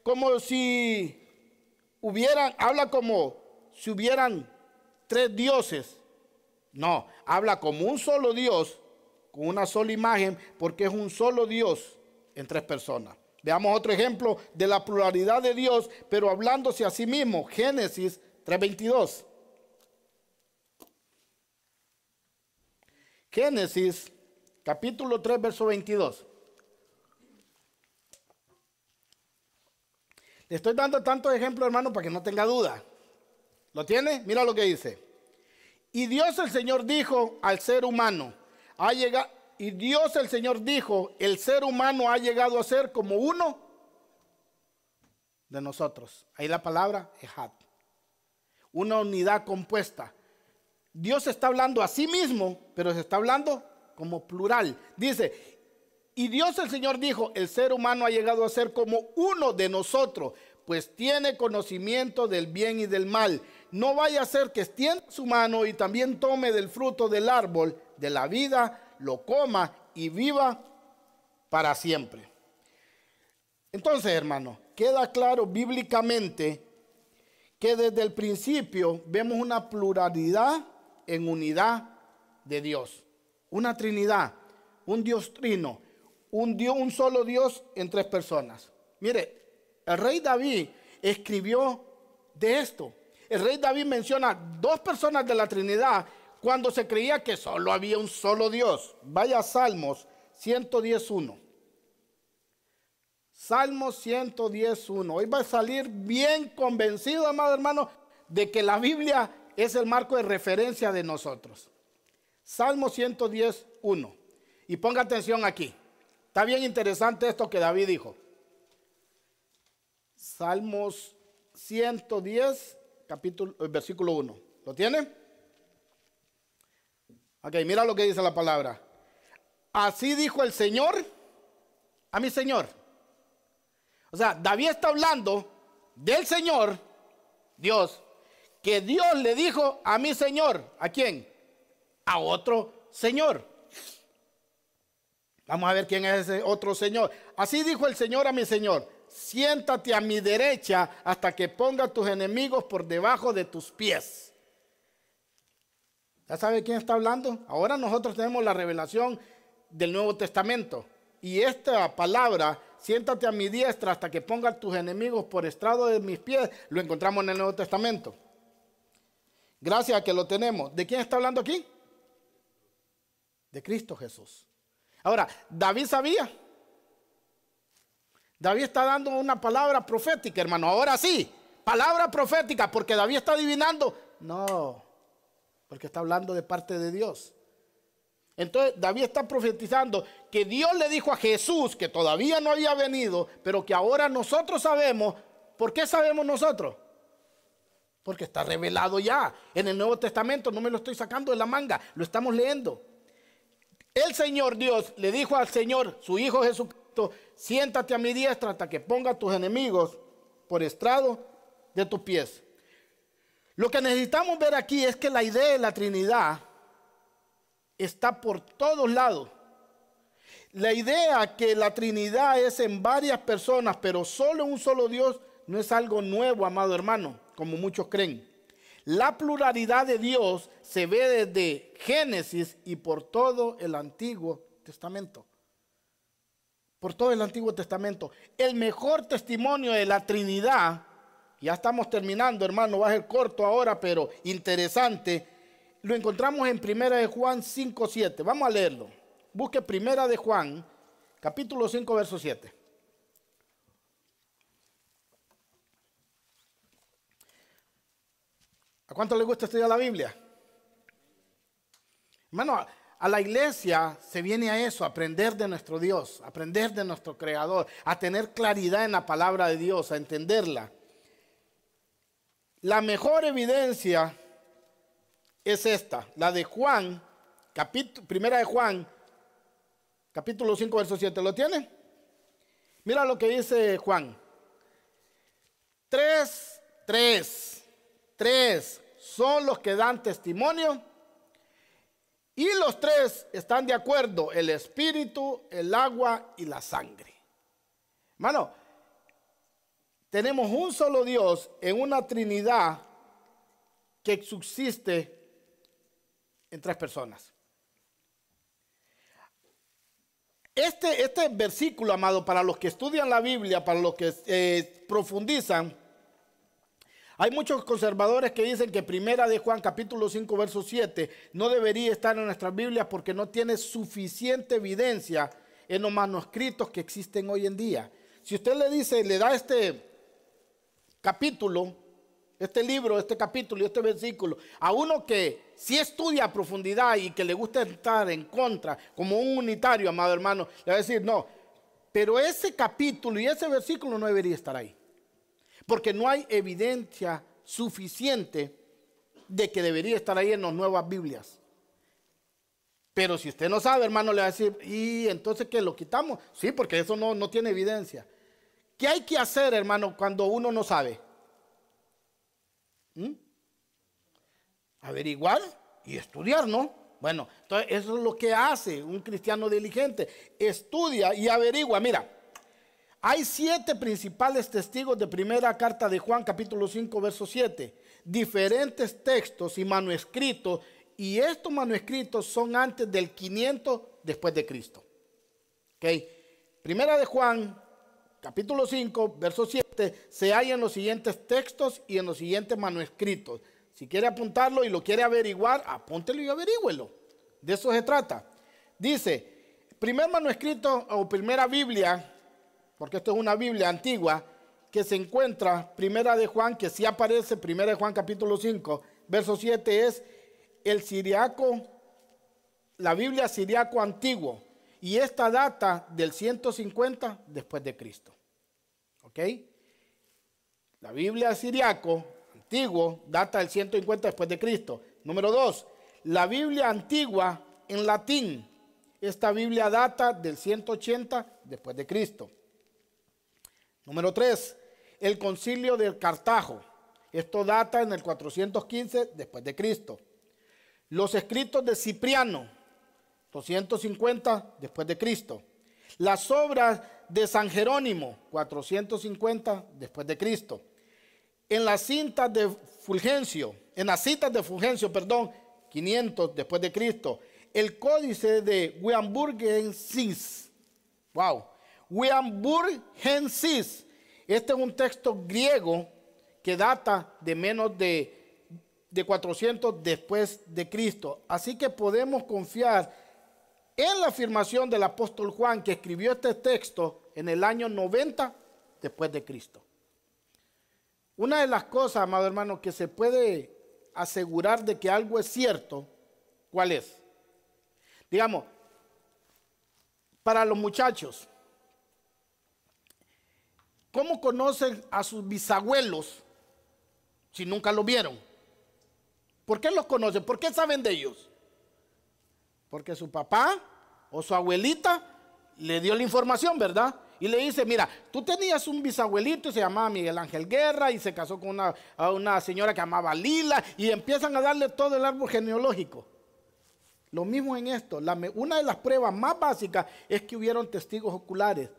Como si habla como si hubieran tres dioses. No, habla como un solo Dios, con una sola imagen, porque es un solo Dios en tres personas. Veamos otro ejemplo de la pluralidad de Dios, pero hablándose a sí mismo. Génesis 3:22. Génesis capítulo 3, verso 22. Le estoy dando tantos ejemplos, hermano, para que no tenga duda. ¿Lo tiene? Mira lo que dice. Y Dios el Señor dijo al ser humano, el ser humano ha llegado a ser como uno de nosotros. Ahí la palabra ejad. Una unidad compuesta. Dios está hablando a sí mismo, pero se está hablando como plural. Dice, y Dios el Señor dijo, el ser humano ha llegado a ser como uno de nosotros, pues tiene conocimiento del bien y del mal. No vaya a ser que extienda su mano y también tome del fruto del árbol de la vida, lo coma y viva para siempre. Entonces, hermano, queda claro bíblicamente que desde el principio vemos una pluralidad en unidad de Dios. Una trinidad, un Dios trino. Un solo Dios en tres personas. Mire, el rey David escribió de esto. El rey David menciona dos personas de la Trinidad cuando se creía que solo había un solo Dios. Vaya a Salmos 110:1. Salmos 110:1. Hoy va a salir bien convencido, amado hermano, de que la Biblia es el marco de referencia de nosotros. Salmo 110:1. Y ponga atención aquí. Está bien interesante esto que David dijo. Salmos 110, versículo 1. ¿Lo tiene? Ok, mira lo que dice la palabra. Así dijo el Señor a mi Señor. O sea, David está hablando del Señor, Dios, que Dios le dijo a mi Señor. ¿A quién? A otro Señor. Vamos a ver quién es ese otro Señor. Así dijo el Señor a mi Señor: siéntate a mi derecha hasta que ponga a tus enemigos por debajo de tus pies. ¿Ya sabe quién está hablando? Ahora nosotros tenemos la revelación del Nuevo Testamento. Y esta palabra, siéntate a mi diestra hasta que ponga a tus enemigos por estrado de mis pies, lo encontramos en el Nuevo Testamento. Gracias a que lo tenemos. ¿De quién está hablando aquí? De Cristo Jesús. Ahora, David sabía. David está dando una palabra profética, hermano. Ahora sí, palabra profética, porque David está adivinando. No, porque está hablando de parte de Dios. Entonces David está profetizando que Dios le dijo a Jesús, que todavía no había venido, pero que ahora nosotros sabemos. ¿Por qué sabemos nosotros? Porque está revelado ya en el Nuevo Testamento. No me lo estoy sacando de la manga, lo estamos leyendo. El Señor Dios le dijo al Señor, su Hijo Jesucristo: siéntate a mi diestra hasta que ponga a tus enemigos por estrado de tus pies. Lo que necesitamos ver aquí es que la idea de la Trinidad está por todos lados. La idea que la Trinidad es en varias personas, pero solo un solo Dios, no es algo nuevo, amado hermano, como muchos creen. La pluralidad de Dios se ve desde Génesis y por todo el Antiguo Testamento. Por todo el Antiguo Testamento. El mejor testimonio de la Trinidad, ya estamos terminando, hermano, va a ser corto ahora, pero interesante, lo encontramos en 1 de Juan 5:7. Vamos a leerlo. Busque 1 de Juan, capítulo 5, verso 7. ¿A cuánto le gusta estudiar la Biblia? Hermano, a la iglesia se viene a eso, a aprender de nuestro Dios, a aprender de nuestro Creador, a tener claridad en la palabra de Dios, a entenderla. La mejor evidencia es esta, la de Juan, primera de Juan, capítulo 5, verso 7. ¿Lo tiene? Mira lo que dice Juan. Tres son los que dan testimonio, y los tres están de acuerdo: el espíritu, el agua y la sangre. Hermano, tenemos un solo Dios en una Trinidad que subsiste en tres personas. Este versículo, amado, para los que estudian la Biblia, para los que profundizan, hay muchos conservadores que dicen que 1 de Juan capítulo 5 verso 7 no debería estar en nuestras Biblias porque no tiene suficiente evidencia en los manuscritos que existen hoy en día. Si usted le da este capítulo, este libro, este capítulo y este versículo a uno que sí estudia a profundidad y que le gusta estar en contra, como un unitario, amado hermano, le va a decir: no, pero ese capítulo y ese versículo no debería estar ahí, porque no hay evidencia suficiente de que debería estar ahí en las nuevas Biblias. Pero si usted no sabe, hermano, le va a decir: ¿y entonces qué, lo quitamos? Sí, porque eso no tiene evidencia. ¿Qué hay que hacer, hermano, cuando uno no sabe? Averiguar y estudiar, ¿no? Bueno, entonces eso es lo que hace un cristiano diligente. Estudia y averigua. Mira, hay 7 principales testigos de primera carta de Juan, capítulo 5, verso 7. Diferentes textos y manuscritos, y estos manuscritos son antes del 500 después de Cristo. ¿Ok? Primera de Juan, capítulo 5, verso 7, se halla en los siguientes textos y en los siguientes manuscritos. Si quiere apuntarlo y lo quiere averiguar, apúntelo y averígüelo. De eso se trata. Dice, primer manuscrito o primera Biblia, porque esto es una Biblia antigua, que se encuentra, primera de Juan, que sí aparece, primera de Juan capítulo 5, verso 7, es el siriaco, la Biblia siriaco antiguo. Y esta data del 150 después de Cristo. ¿Ok? La Biblia siriaco antiguo data del 150 después de Cristo. Número 2, la Biblia antigua en latín. Esta Biblia data del 180 después de Cristo. Número 3, el concilio de Cartago. Esto data en el 415 después de Cristo. Los escritos de Cipriano, 250 después de Cristo. Las obras de San Jerónimo, 450 después de Cristo. En las citas de Fulgencio, 500 después de Cristo. El códice de Wurmbrand-Hensis. Wow. Wurmbrand-Hensis. Este es un texto griego que data de menos de 400 después de Cristo. Así que podemos confiar en la afirmación del apóstol Juan, que escribió este texto en el año 90 después de Cristo. Una de las cosas, amado hermano, que se puede asegurar de que algo es cierto, ¿cuál es? Digamos, para los muchachos, ¿cómo conocen a sus bisabuelos si nunca los vieron? ¿Por qué los conocen? ¿Por qué saben de ellos? Porque su papá o su abuelita le dio la información, ¿verdad? Y le dice, mira, tú tenías un bisabuelito y se llamaba Miguel Ángel Guerra y se casó con una señora que llamaba Lila, y empiezan a darle todo el árbol genealógico. Lo mismo en esto. Una de las pruebas más básicas es que hubieron testigos oculares.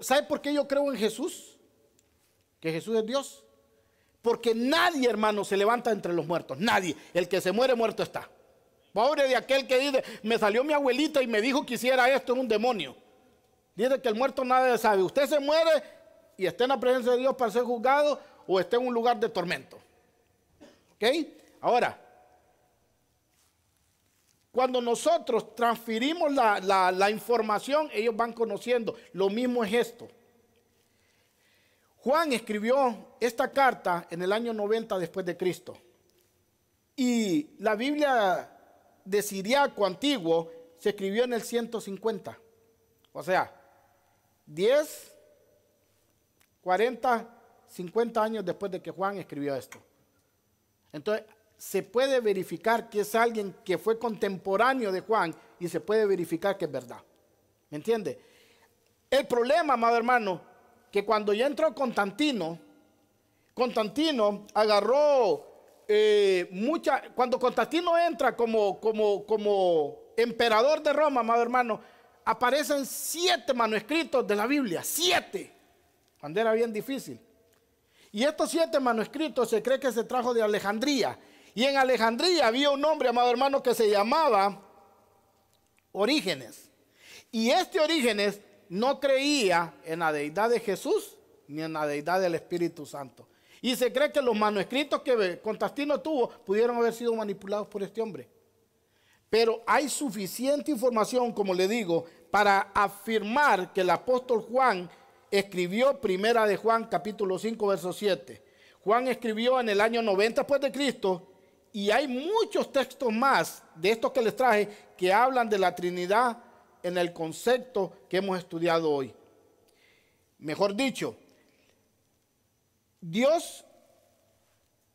¿Sabe por qué yo creo en Jesús? Que Jesús es Dios. Porque nadie, hermano, se levanta entre los muertos. Nadie. El que se muere, muerto está. Pobre de aquel que dice, me salió mi abuelita y me dijo que hiciera esto, es un demonio. Dice que el muerto nada sabe. Usted se muere y está en la presencia de Dios para ser juzgado, o está en un lugar de tormento. ¿Ok? Ahora, cuando nosotros transferimos la información, ellos van conociendo. Lo mismo es esto. Juan escribió esta carta en el año 90 después de Cristo. Y la Biblia de siriaco antiguo se escribió en el 150. O sea, 10, 40, 50 años después de que Juan escribió esto. Entonces, se puede verificar que es alguien que fue contemporáneo de Juan, y se puede verificar que es verdad. ¿Me entiende? El problema, amado hermano, que cuando ya entró Constantino agarró cuando Constantino entra como emperador de Roma, amado hermano, aparecen 7 manuscritos de la Biblia, 7, cuando era bien difícil. Y estos 7 manuscritos se cree que se trajo de Alejandría. Y en Alejandría había un hombre, amado hermano, que se llamaba Orígenes. Y este Orígenes no creía en la deidad de Jesús ni en la deidad del Espíritu Santo. Y se cree que los manuscritos que Constantino tuvo pudieron haber sido manipulados por este hombre. Pero hay suficiente información, como le digo, para afirmar que el apóstol Juan escribió primera de Juan capítulo 5 verso 7. Juan escribió en el año 90 después de Cristo, y hay muchos textos más de estos que les traje que hablan de la Trinidad en el concepto que hemos estudiado hoy. Mejor dicho, Dios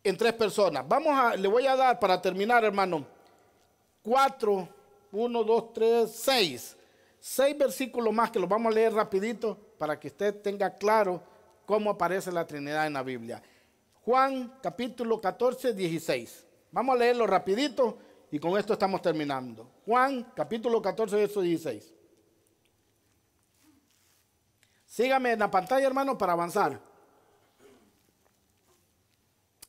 en 3 personas. Le voy a dar, para terminar, hermano, 4, 1, 2, 3, 6 versículos más que los vamos a leer rapidito para que usted tenga claro cómo aparece la Trinidad en la Biblia. Juan capítulo 14, 16. Vamos a leerlo rapidito y con esto estamos terminando. Juan capítulo 14, verso 16. Sígame en la pantalla, hermano, para avanzar.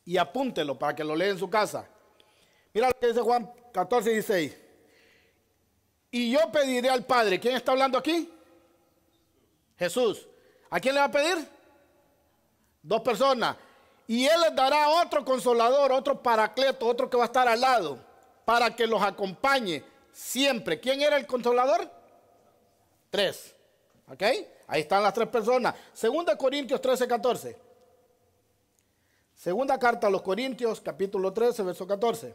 Y apúntelo para que lo lea en su casa. Mira lo que dice Juan 14, 16. Y yo pediré al Padre. ¿Quién está hablando aquí? Jesús. ¿A quién le va a pedir? 2 personas. Y Él les dará otro consolador, otro paracleto, otro que va a estar al lado, para que los acompañe siempre. ¿Quién era el consolador? 3. ¿Ok? Ahí están las tres personas. Segunda Corintios 13, 14. Segunda carta a los Corintios, capítulo 13, verso 14.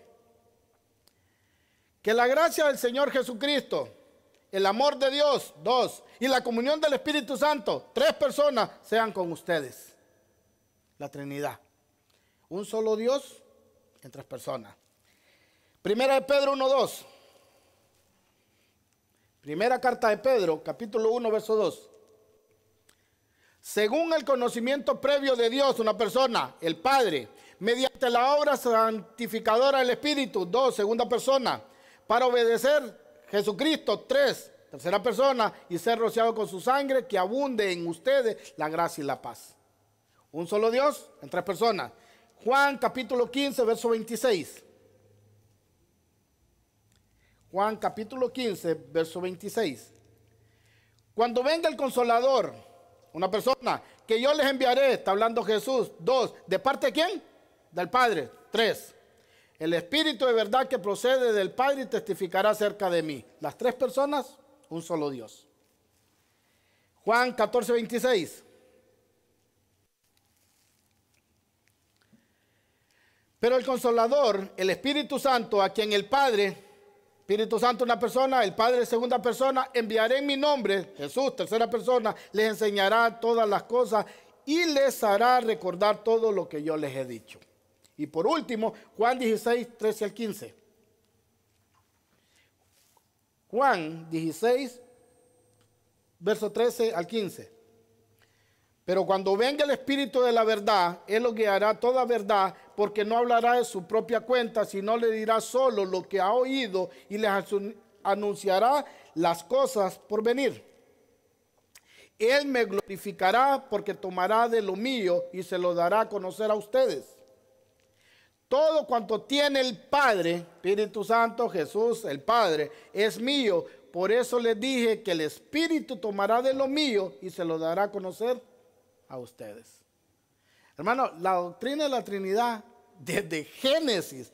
Que la gracia del Señor Jesucristo, el amor de Dios, 2, y la comunión del Espíritu Santo, 3 personas, sean con ustedes. La Trinidad. Un solo Dios en 3 personas. Primera de Pedro 1, 2. Primera carta de Pedro, capítulo 1, verso 2. Según el conocimiento previo de Dios, una persona, el Padre, mediante la obra santificadora del Espíritu, 2, segunda persona, para obedecer Jesucristo, 3, tercera persona, y ser rociado con su sangre, que abunde en ustedes la gracia y la paz. Un solo Dios en 3 personas. Juan capítulo 15, verso 26. Juan capítulo 15, verso 26. Cuando venga el Consolador, una persona, que yo les enviaré, está hablando Jesús. 2, ¿de parte de quién? Del Padre. 3, el Espíritu de verdad que procede del Padre y testificará acerca de mí. Las 3 personas, un solo Dios. Juan 14, 26. Pero el Consolador, el Espíritu Santo, a quien el Padre, Espíritu Santo una persona, el Padre segunda persona, enviaré en mi nombre, Jesús tercera persona, les enseñará todas las cosas y les hará recordar todo lo que yo les he dicho. Y por último, Juan 16, 13 al 15. Juan 16, verso 13 al 15. Pero cuando venga el Espíritu de la verdad, Él los guiará a toda verdad, porque no hablará de su propia cuenta, sino le dirá solo lo que ha oído y les anunciará las cosas por venir. Él me glorificará porque tomará de lo mío y se lo dará a conocer a ustedes. Todo cuanto tiene el Padre, Espíritu Santo, Jesús, el Padre, es mío. Por eso les dije que el Espíritu tomará de lo mío y se lo dará a conocer a ustedes. Hermano, la doctrina de la Trinidad, desde Génesis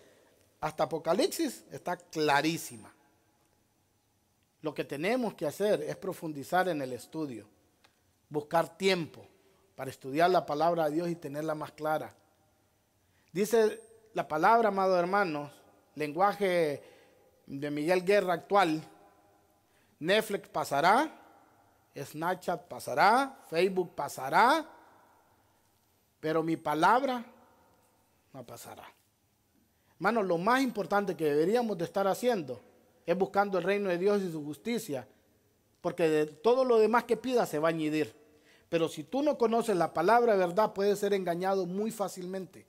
hasta Apocalipsis, está clarísima. Lo que tenemos que hacer es profundizar en el estudio, buscar tiempo para estudiar la palabra de Dios y tenerla más clara. Dice la palabra, amados hermanos, lenguaje de Miguel Guerra actual: Netflix pasará, Snapchat pasará, Facebook pasará, pero mi palabra no pasará. Hermanos, lo más importante que deberíamos de estar haciendo es buscando el reino de Dios y su justicia, porque de todo lo demás que pidas se va a añadir. Pero si tú no conoces la palabra de verdad, puedes ser engañado muy fácilmente.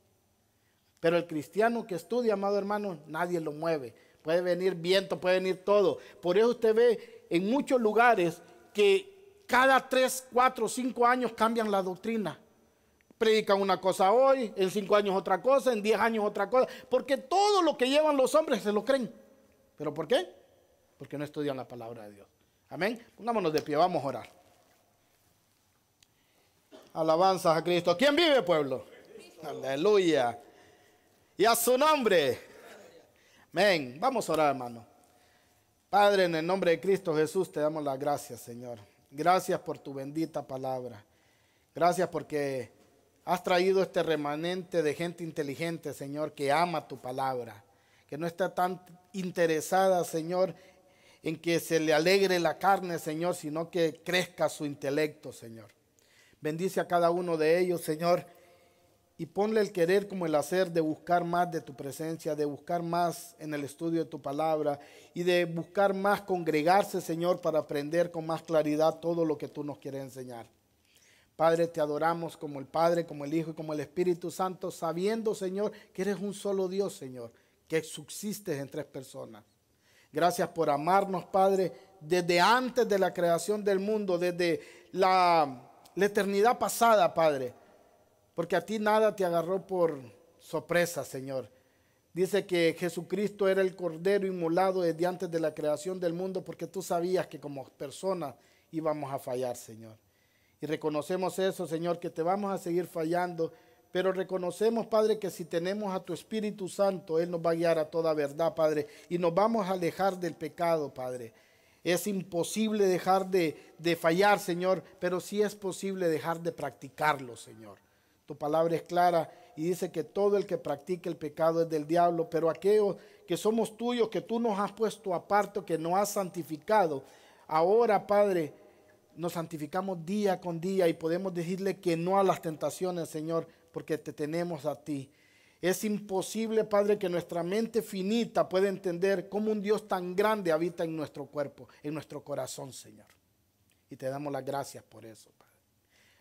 Pero el cristiano que estudia, amado hermano, nadie lo mueve. Puede venir viento, puede venir todo. Por eso usted ve en muchos lugares que cada 3, 4, 5 años cambian la doctrina. Predican una cosa hoy, en 5 años otra cosa, en 10 años otra cosa. Porque todo lo que llevan los hombres se lo creen. ¿Pero por qué? Porque no estudian la palabra de Dios. Amén. Pongámonos de pie, vamos a orar. Alabanzas a Cristo. ¿Quién vive, pueblo? Aleluya. Y a su nombre. Amén. Vamos a orar, hermano. Padre, en el nombre de Cristo Jesús te damos las gracias, Señor. Gracias por tu bendita palabra. Gracias porque has traído este remanente de gente inteligente, Señor, que ama tu palabra, que no está tan interesada, Señor, en que se le alegre la carne, Señor, sino que crezca su intelecto, Señor. Bendice a cada uno de ellos, Señor, y ponle el querer como el hacer de buscar más de tu presencia, de buscar más en el estudio de tu palabra y de buscar más congregarse, Señor, para aprender con más claridad todo lo que tú nos quieres enseñar. Padre, te adoramos como el Padre, como el Hijo y como el Espíritu Santo, sabiendo, Señor, que eres un solo Dios, Señor, que subsistes en 3 personas. Gracias por amarnos, Padre, desde antes de la creación del mundo, desde la eternidad pasada, Padre. Porque a ti nada te agarró por sorpresa, Señor. Dice que Jesucristo era el Cordero inmolado desde antes de la creación del mundo, porque tú sabías que como personas íbamos a fallar, Señor. Y reconocemos eso, Señor, que te vamos a seguir fallando, pero reconocemos, Padre, que si tenemos a tu Espíritu Santo, Él nos va a guiar a toda verdad, Padre, y nos vamos a alejar del pecado, Padre. Es imposible dejar de fallar, Señor, pero sí es posible dejar de practicarlo, Señor. Tu palabra es clara y dice que todo el que practica el pecado es del diablo, pero aquellos que somos tuyos, que tú nos has puesto aparte, que nos has santificado, ahora, Padre, nos santificamos día con día y podemos decirle que no a las tentaciones, Señor, porque te tenemos a ti. Es imposible, Padre, que nuestra mente finita pueda entender cómo un Dios tan grande habita en nuestro cuerpo, en nuestro corazón, Señor. Y te damos las gracias por eso, Padre.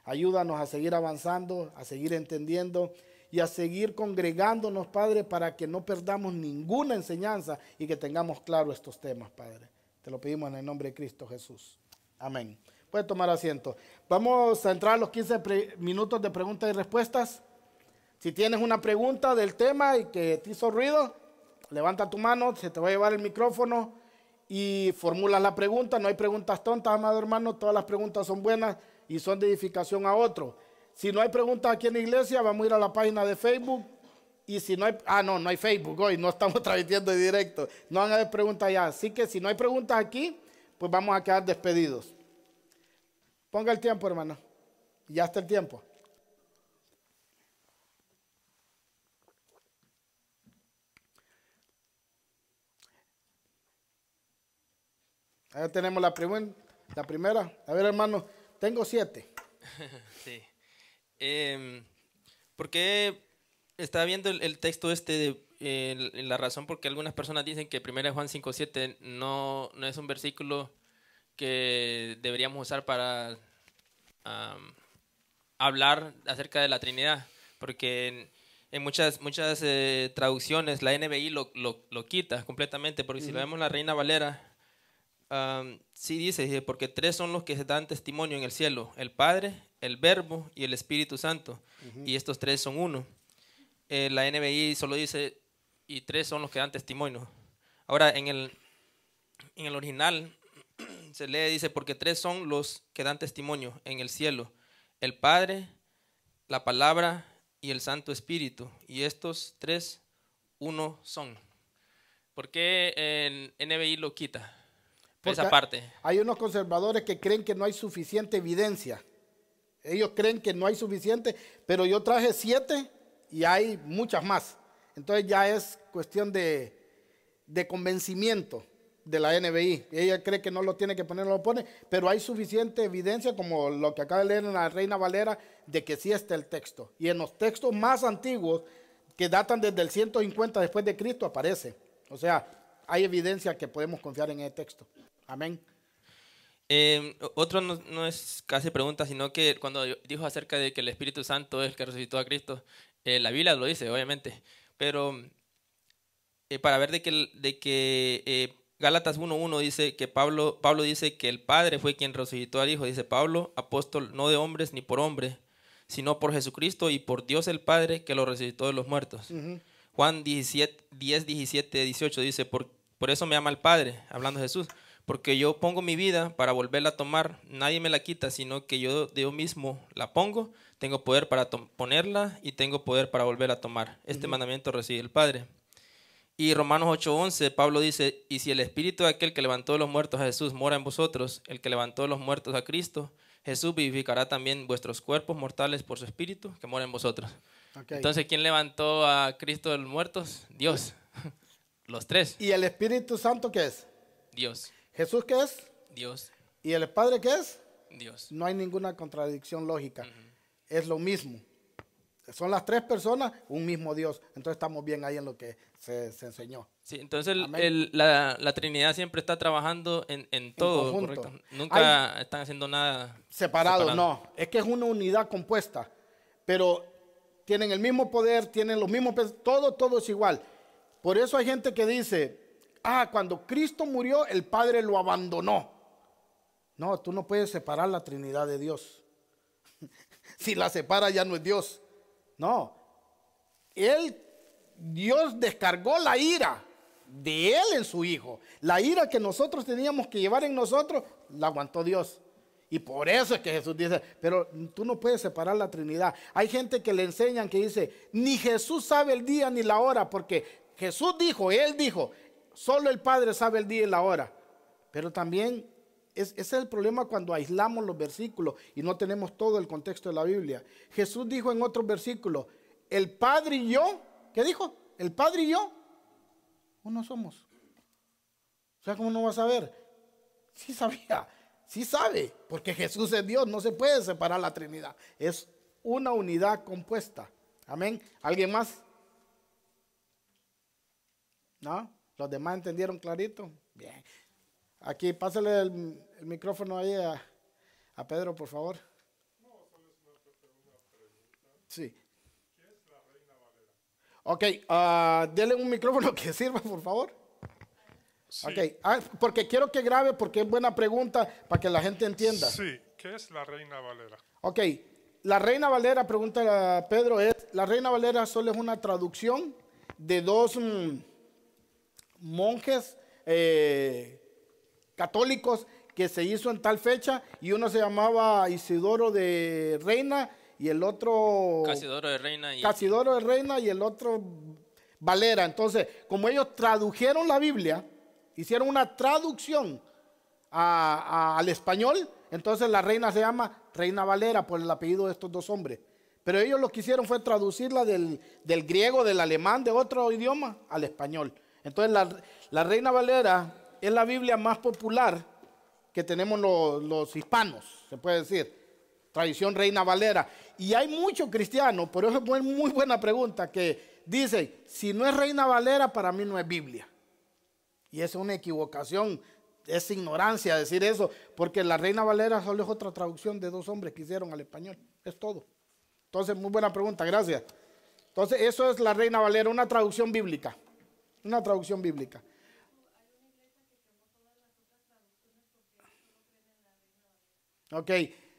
Ayúdanos a seguir avanzando, a seguir entendiendo y a seguir congregándonos, Padre, para que no perdamos ninguna enseñanza y que tengamos claro estos temas, Padre. Te lo pedimos en el nombre de Cristo Jesús. Amén. Puede tomar asiento. Vamos a entrar a los 15 minutos de preguntas y respuestas. Si tienes una pregunta del tema y que te hizo ruido, levanta tu mano, se te va a llevar el micrófono y formulas la pregunta. No hay preguntas tontas, amado hermano, todas las preguntas son buenas y son de edificación a otro. Si no hay preguntas aquí en la iglesia, vamos a ir a la página de Facebook. Y si no hay, no hay Facebook hoy, no estamos transmitiendo en directo. No van a haber preguntas ya. Así que si no hay preguntas aquí, pues vamos a quedar despedidos. Ponga el tiempo, hermano. Ya está el tiempo. Ahí tenemos la primera. A ver, hermano, tengo 7.
Sí. ¿Por qué estaba viendo el texto la razón por qué algunas personas dicen que 1 Juan 5:7 no es un versículo que deberíamos usar para hablar acerca de la Trinidad? Porque en muchas traducciones la NBI lo quita completamente, porque si lo vemos en la Reina Valera, sí dice, porque 3 son los que se dan testimonio en el cielo: el Padre, el Verbo y el Espíritu Santo. Y estos 3 son uno. La NBI solo dice, y 3 son los que dan testimonio. Ahora, en el original se lee, dice, porque 3 son los que dan testimonio en el cielo: el Padre, la Palabra y el Santo Espíritu. Y estos 3, uno son. ¿Por qué el NBI lo quita? Esa parte.
Hay unos conservadores que creen que no hay suficiente evidencia. Ellos creen que no hay suficiente, pero yo traje 7 y hay muchas más. Entonces ya es cuestión de convencimiento de la NBI. Ella cree que no lo tiene que poner, no lo pone, pero hay suficiente evidencia, como lo que acaba de leer en la Reina Valera, de que sí está el texto. Y en los textos más antiguos, que datan desde el 150 después de Cristo, aparece. O sea, hay evidencia que podemos confiar en el texto. Amén.
Otro no es casi pregunta, sino que cuando dijo acerca de que el Espíritu Santo es el que resucitó a Cristo, la Biblia lo dice, obviamente, pero para ver de que Gálatas 1:1 dice que Pablo dice que el Padre fue quien resucitó al Hijo. Dice Pablo, apóstol no de hombres ni por hombre, sino por Jesucristo y por Dios el Padre, que lo resucitó de los muertos. Juan 10:17-18 dice, por eso me ama el Padre, hablando de Jesús, porque yo pongo mi vida para volverla a tomar. Nadie me la quita, sino que yo mismo la pongo. Tengo poder para ponerla y tengo poder para volver a tomar. Este mandamiento recibe el Padre. Y Romanos 8:11, Pablo dice, y si el Espíritu de aquel que levantó de los muertos a Jesús mora en vosotros, el que levantó de los muertos a Cristo, Jesús vivificará también vuestros cuerpos mortales por su Espíritu que mora en vosotros. Okay. Entonces, ¿quién levantó a Cristo de los muertos? Dios. Los 3.
¿Y el Espíritu Santo qué es?
Dios.
¿Jesús qué es?
Dios.
¿Y el Padre qué es?
Dios.
No hay ninguna contradicción lógica. Es lo mismo. Son las 3 personas, un mismo Dios. Entonces estamos bien ahí en lo que se enseñó.
Sí, entonces la Trinidad siempre está trabajando en todo, ¿correcto? Nunca están haciendo nada
separado. No, es que es una unidad compuesta. Pero tienen el mismo poder, tienen los mismos, todo es igual. Por eso hay gente que dice, cuando Cristo murió, el Padre lo abandonó. No, tú no puedes separar la Trinidad de Dios. Si la separa ya no es Dios. No, Dios descargó la ira de Él en su Hijo. La ira que nosotros teníamos que llevar en nosotros, la aguantó Dios. Y por eso es que Jesús dice, pero tú no puedes separar la Trinidad. Hay gente que le enseñan que dice, ni Jesús sabe el día ni la hora, porque Jesús dijo, Él dijo, solo el Padre sabe el día y la hora. Pero también ese es el problema cuando aislamos los versículos y no tenemos todo el contexto de la Biblia. Jesús dijo en otros versículos, el Padre y yo, ¿qué dijo? El Padre y yo, uno somos. O sea, ¿cómo no va a saber? Sí sabía, sí sabe, porque Jesús es Dios, no se puede separar la Trinidad. Es una unidad compuesta. Amén. ¿Alguien más? ¿No? ¿Los demás entendieron clarito? Bien. Aquí, pásale el micrófono ahí a Pedro, por favor. Sí. Ok, denle un micrófono que sirva, por favor.
Sí.
Ok, porque quiero que grabe porque es buena pregunta para que la gente entienda.
Sí, ¿qué es la Reina Valera?
Ok, la Reina Valera, pregunta a Pedro, la Reina Valera solo es una traducción de dos monjes católicos que se hizo en tal fecha, y uno se llamaba Isidoro de Reina y el otro
Casidoro de Reina
Casidoro de Reina y el otro Valera. Entonces, como ellos tradujeron la Biblia, hicieron una traducción al español, entonces la reina se llama Reina Valera por el apellido de estos dos hombres. Pero ellos lo que hicieron fue traducirla del griego, del alemán, de otro idioma al español. Entonces la Reina Valera es la Biblia más popular que tenemos los hispanos, se puede decir. Tradición Reina Valera. Y hay muchos cristianos, por eso es muy buena pregunta, que dicen, si no es Reina Valera, para mí no es Biblia. Y es una equivocación, es ignorancia decir eso, porque la Reina Valera solo es otra traducción de dos hombres que hicieron al español, es todo. Entonces, muy buena pregunta, gracias. Entonces, eso es la Reina Valera, una traducción bíblica. Una traducción bíblica. Ok,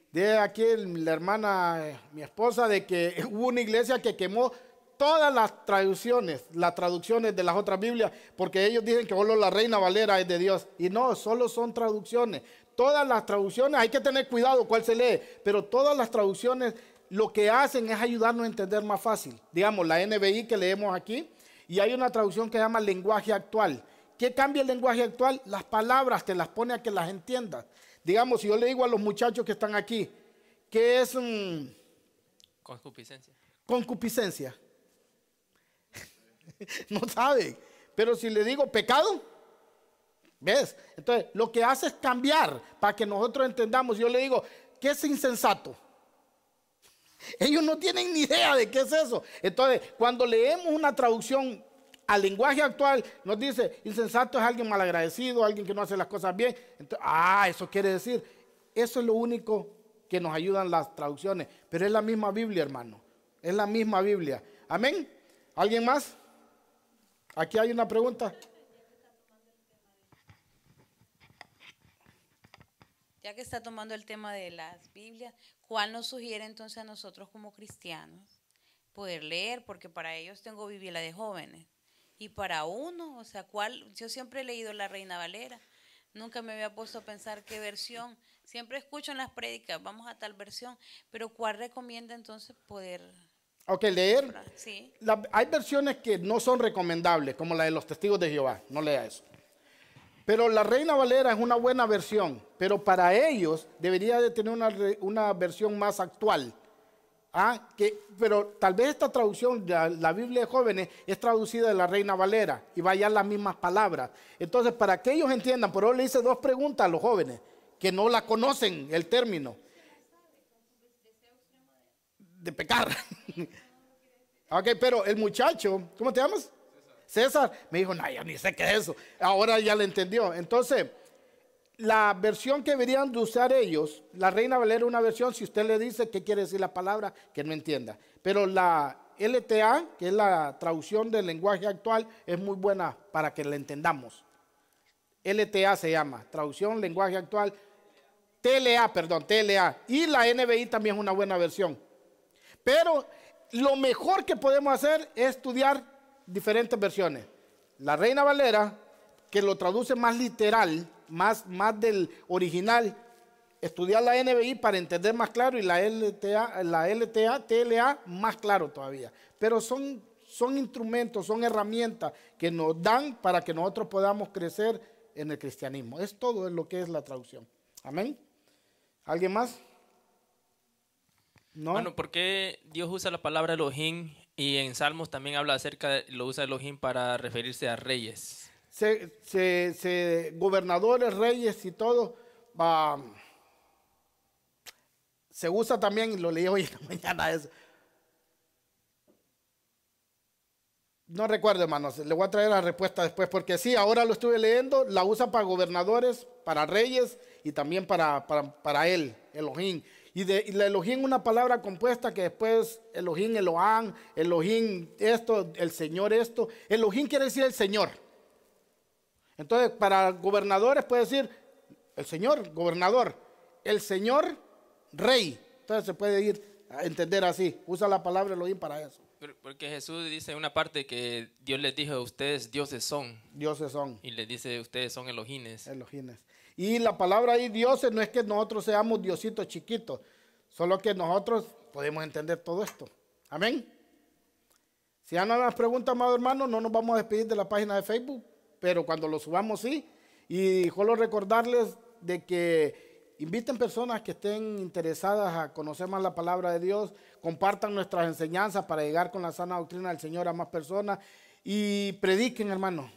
de aquí la hermana, mi esposa, de que hubo una iglesia que quemó todas las traducciones de las otras Biblias, porque ellos dicen que solo la Reina Valera es de Dios. Y no, solo son traducciones. Todas las traducciones, hay que tener cuidado cuál se lee, pero todas las traducciones lo que hacen es ayudarnos a entender más fácil. Digamos, la NBI que leemos aquí, y hay una traducción que se llama lenguaje actual. ¿Qué cambia el lenguaje actual? Las palabras te las pone a que las entiendas. Digamos, si yo le digo a los muchachos que están aquí, ¿qué es
concupiscencia?
Concupiscencia. No saben. Pero si le digo pecado, ¿ves? Entonces, lo que hace es cambiar para que nosotros entendamos. Yo le digo, ¿qué es insensato? Ellos no tienen ni idea de qué es eso. Entonces, cuando leemos una traducción al lenguaje actual, nos dice, insensato es alguien malagradecido, alguien que no hace las cosas bien. Entonces, eso quiere decir, eso es lo único que nos ayudan las traducciones. Pero es la misma Biblia, hermano. Es la misma Biblia. Amén. ¿Alguien más? Aquí hay una pregunta.
Ya que está tomando el tema de las Biblias, ¿cuál nos sugiere entonces a nosotros como cristianos poder leer? Porque para ellos tengo Biblia de jóvenes. Y para uno, o sea, yo siempre he leído la Reina Valera. Nunca me había puesto a pensar qué versión. Siempre escucho en las prédicas, vamos a tal versión. Pero ¿cuál recomienda entonces poder?
Ok, leer.
Sí.
Hay versiones que no son recomendables, como la de los Testigos de Jehová. No lea eso. Pero la Reina Valera es una buena versión, pero para ellos debería de tener una versión más actual. Pero tal vez esta traducción de la Biblia de jóvenes es traducida de la Reina Valera y vayan las mismas palabras. Entonces, para que ellos entiendan, por eso le hice dos preguntas a los jóvenes que no la conocen el término de pecar. Ok, pero el muchacho, ¿cómo te llamas? César me dijo, no, yo ni sé qué es eso. Ahora ya le entendió. Entonces, la versión que deberían de usar ellos, la Reina Valera es una versión, si usted le dice qué quiere decir la palabra, que no entienda. Pero la LTA, que es la traducción del lenguaje actual, es muy buena para que la entendamos. LTA se llama, traducción lenguaje actual. TLA. Y la NBI también es una buena versión. Pero lo mejor que podemos hacer es estudiar diferentes versiones. La Reina Valera, que lo traduce más literal, más del original, estudiar la NBI para entender más claro, y la TLA, más claro todavía. Pero son instrumentos, son herramientas que nos dan para que nosotros podamos crecer en el cristianismo. Es todo lo que es la traducción. Amén. ¿Alguien más? ¿No?
Bueno, ¿por qué Dios usa la palabra Elohim y en Salmos también habla acerca de, lo usa Elohim para referirse a reyes?
Gobernadores, reyes y todo, se usa también, y lo leí hoy en la mañana, no recuerdo, hermanos, le voy a traer la respuesta después, porque sí, ahora lo estuve leyendo, la usa para gobernadores, para reyes y también para él, Elohim. Y la Elohim, una palabra compuesta que después Elohim, Elohim, Elohim esto, el Señor esto. Elohim quiere decir el Señor. Entonces, para gobernadores puede decir el Señor, gobernador, el Señor, rey. Entonces se puede ir a entender así. Usa la palabra Elohim para eso.
Porque Jesús dice en una parte que Dios les dijo, ustedes dioses son.
Dioses son.
Y les dice, ustedes son Elohines.
Elohines. Y la palabra ahí, dioses, no es que nosotros seamos diositos chiquitos, solo que nosotros podemos entender todo esto. Amén. Si ya no hay más preguntas, amado hermano, no nos vamos a despedir de la página de Facebook, pero cuando lo subamos sí. Y solo recordarles de que inviten personas que estén interesadas a conocer más la palabra de Dios, compartan nuestras enseñanzas para llegar con la sana doctrina del Señor a más personas y prediquen, hermano.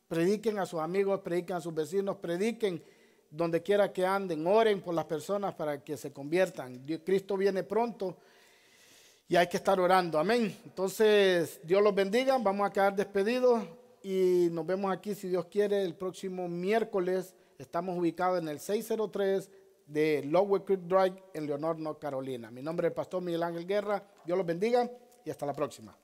Prediquen a sus amigos, prediquen a sus vecinos, prediquen donde quiera que anden, oren por las personas para que se conviertan. Cristo viene pronto y hay que estar orando, amén. Entonces, Dios los bendiga, vamos a quedar despedidos y nos vemos aquí, si Dios quiere, el próximo miércoles. Estamos ubicados en el 603 de Lower Creek Drive en Leonor, North Carolina. Mi nombre es el pastor Miguel Ángel Guerra. Dios los bendiga y hasta la próxima.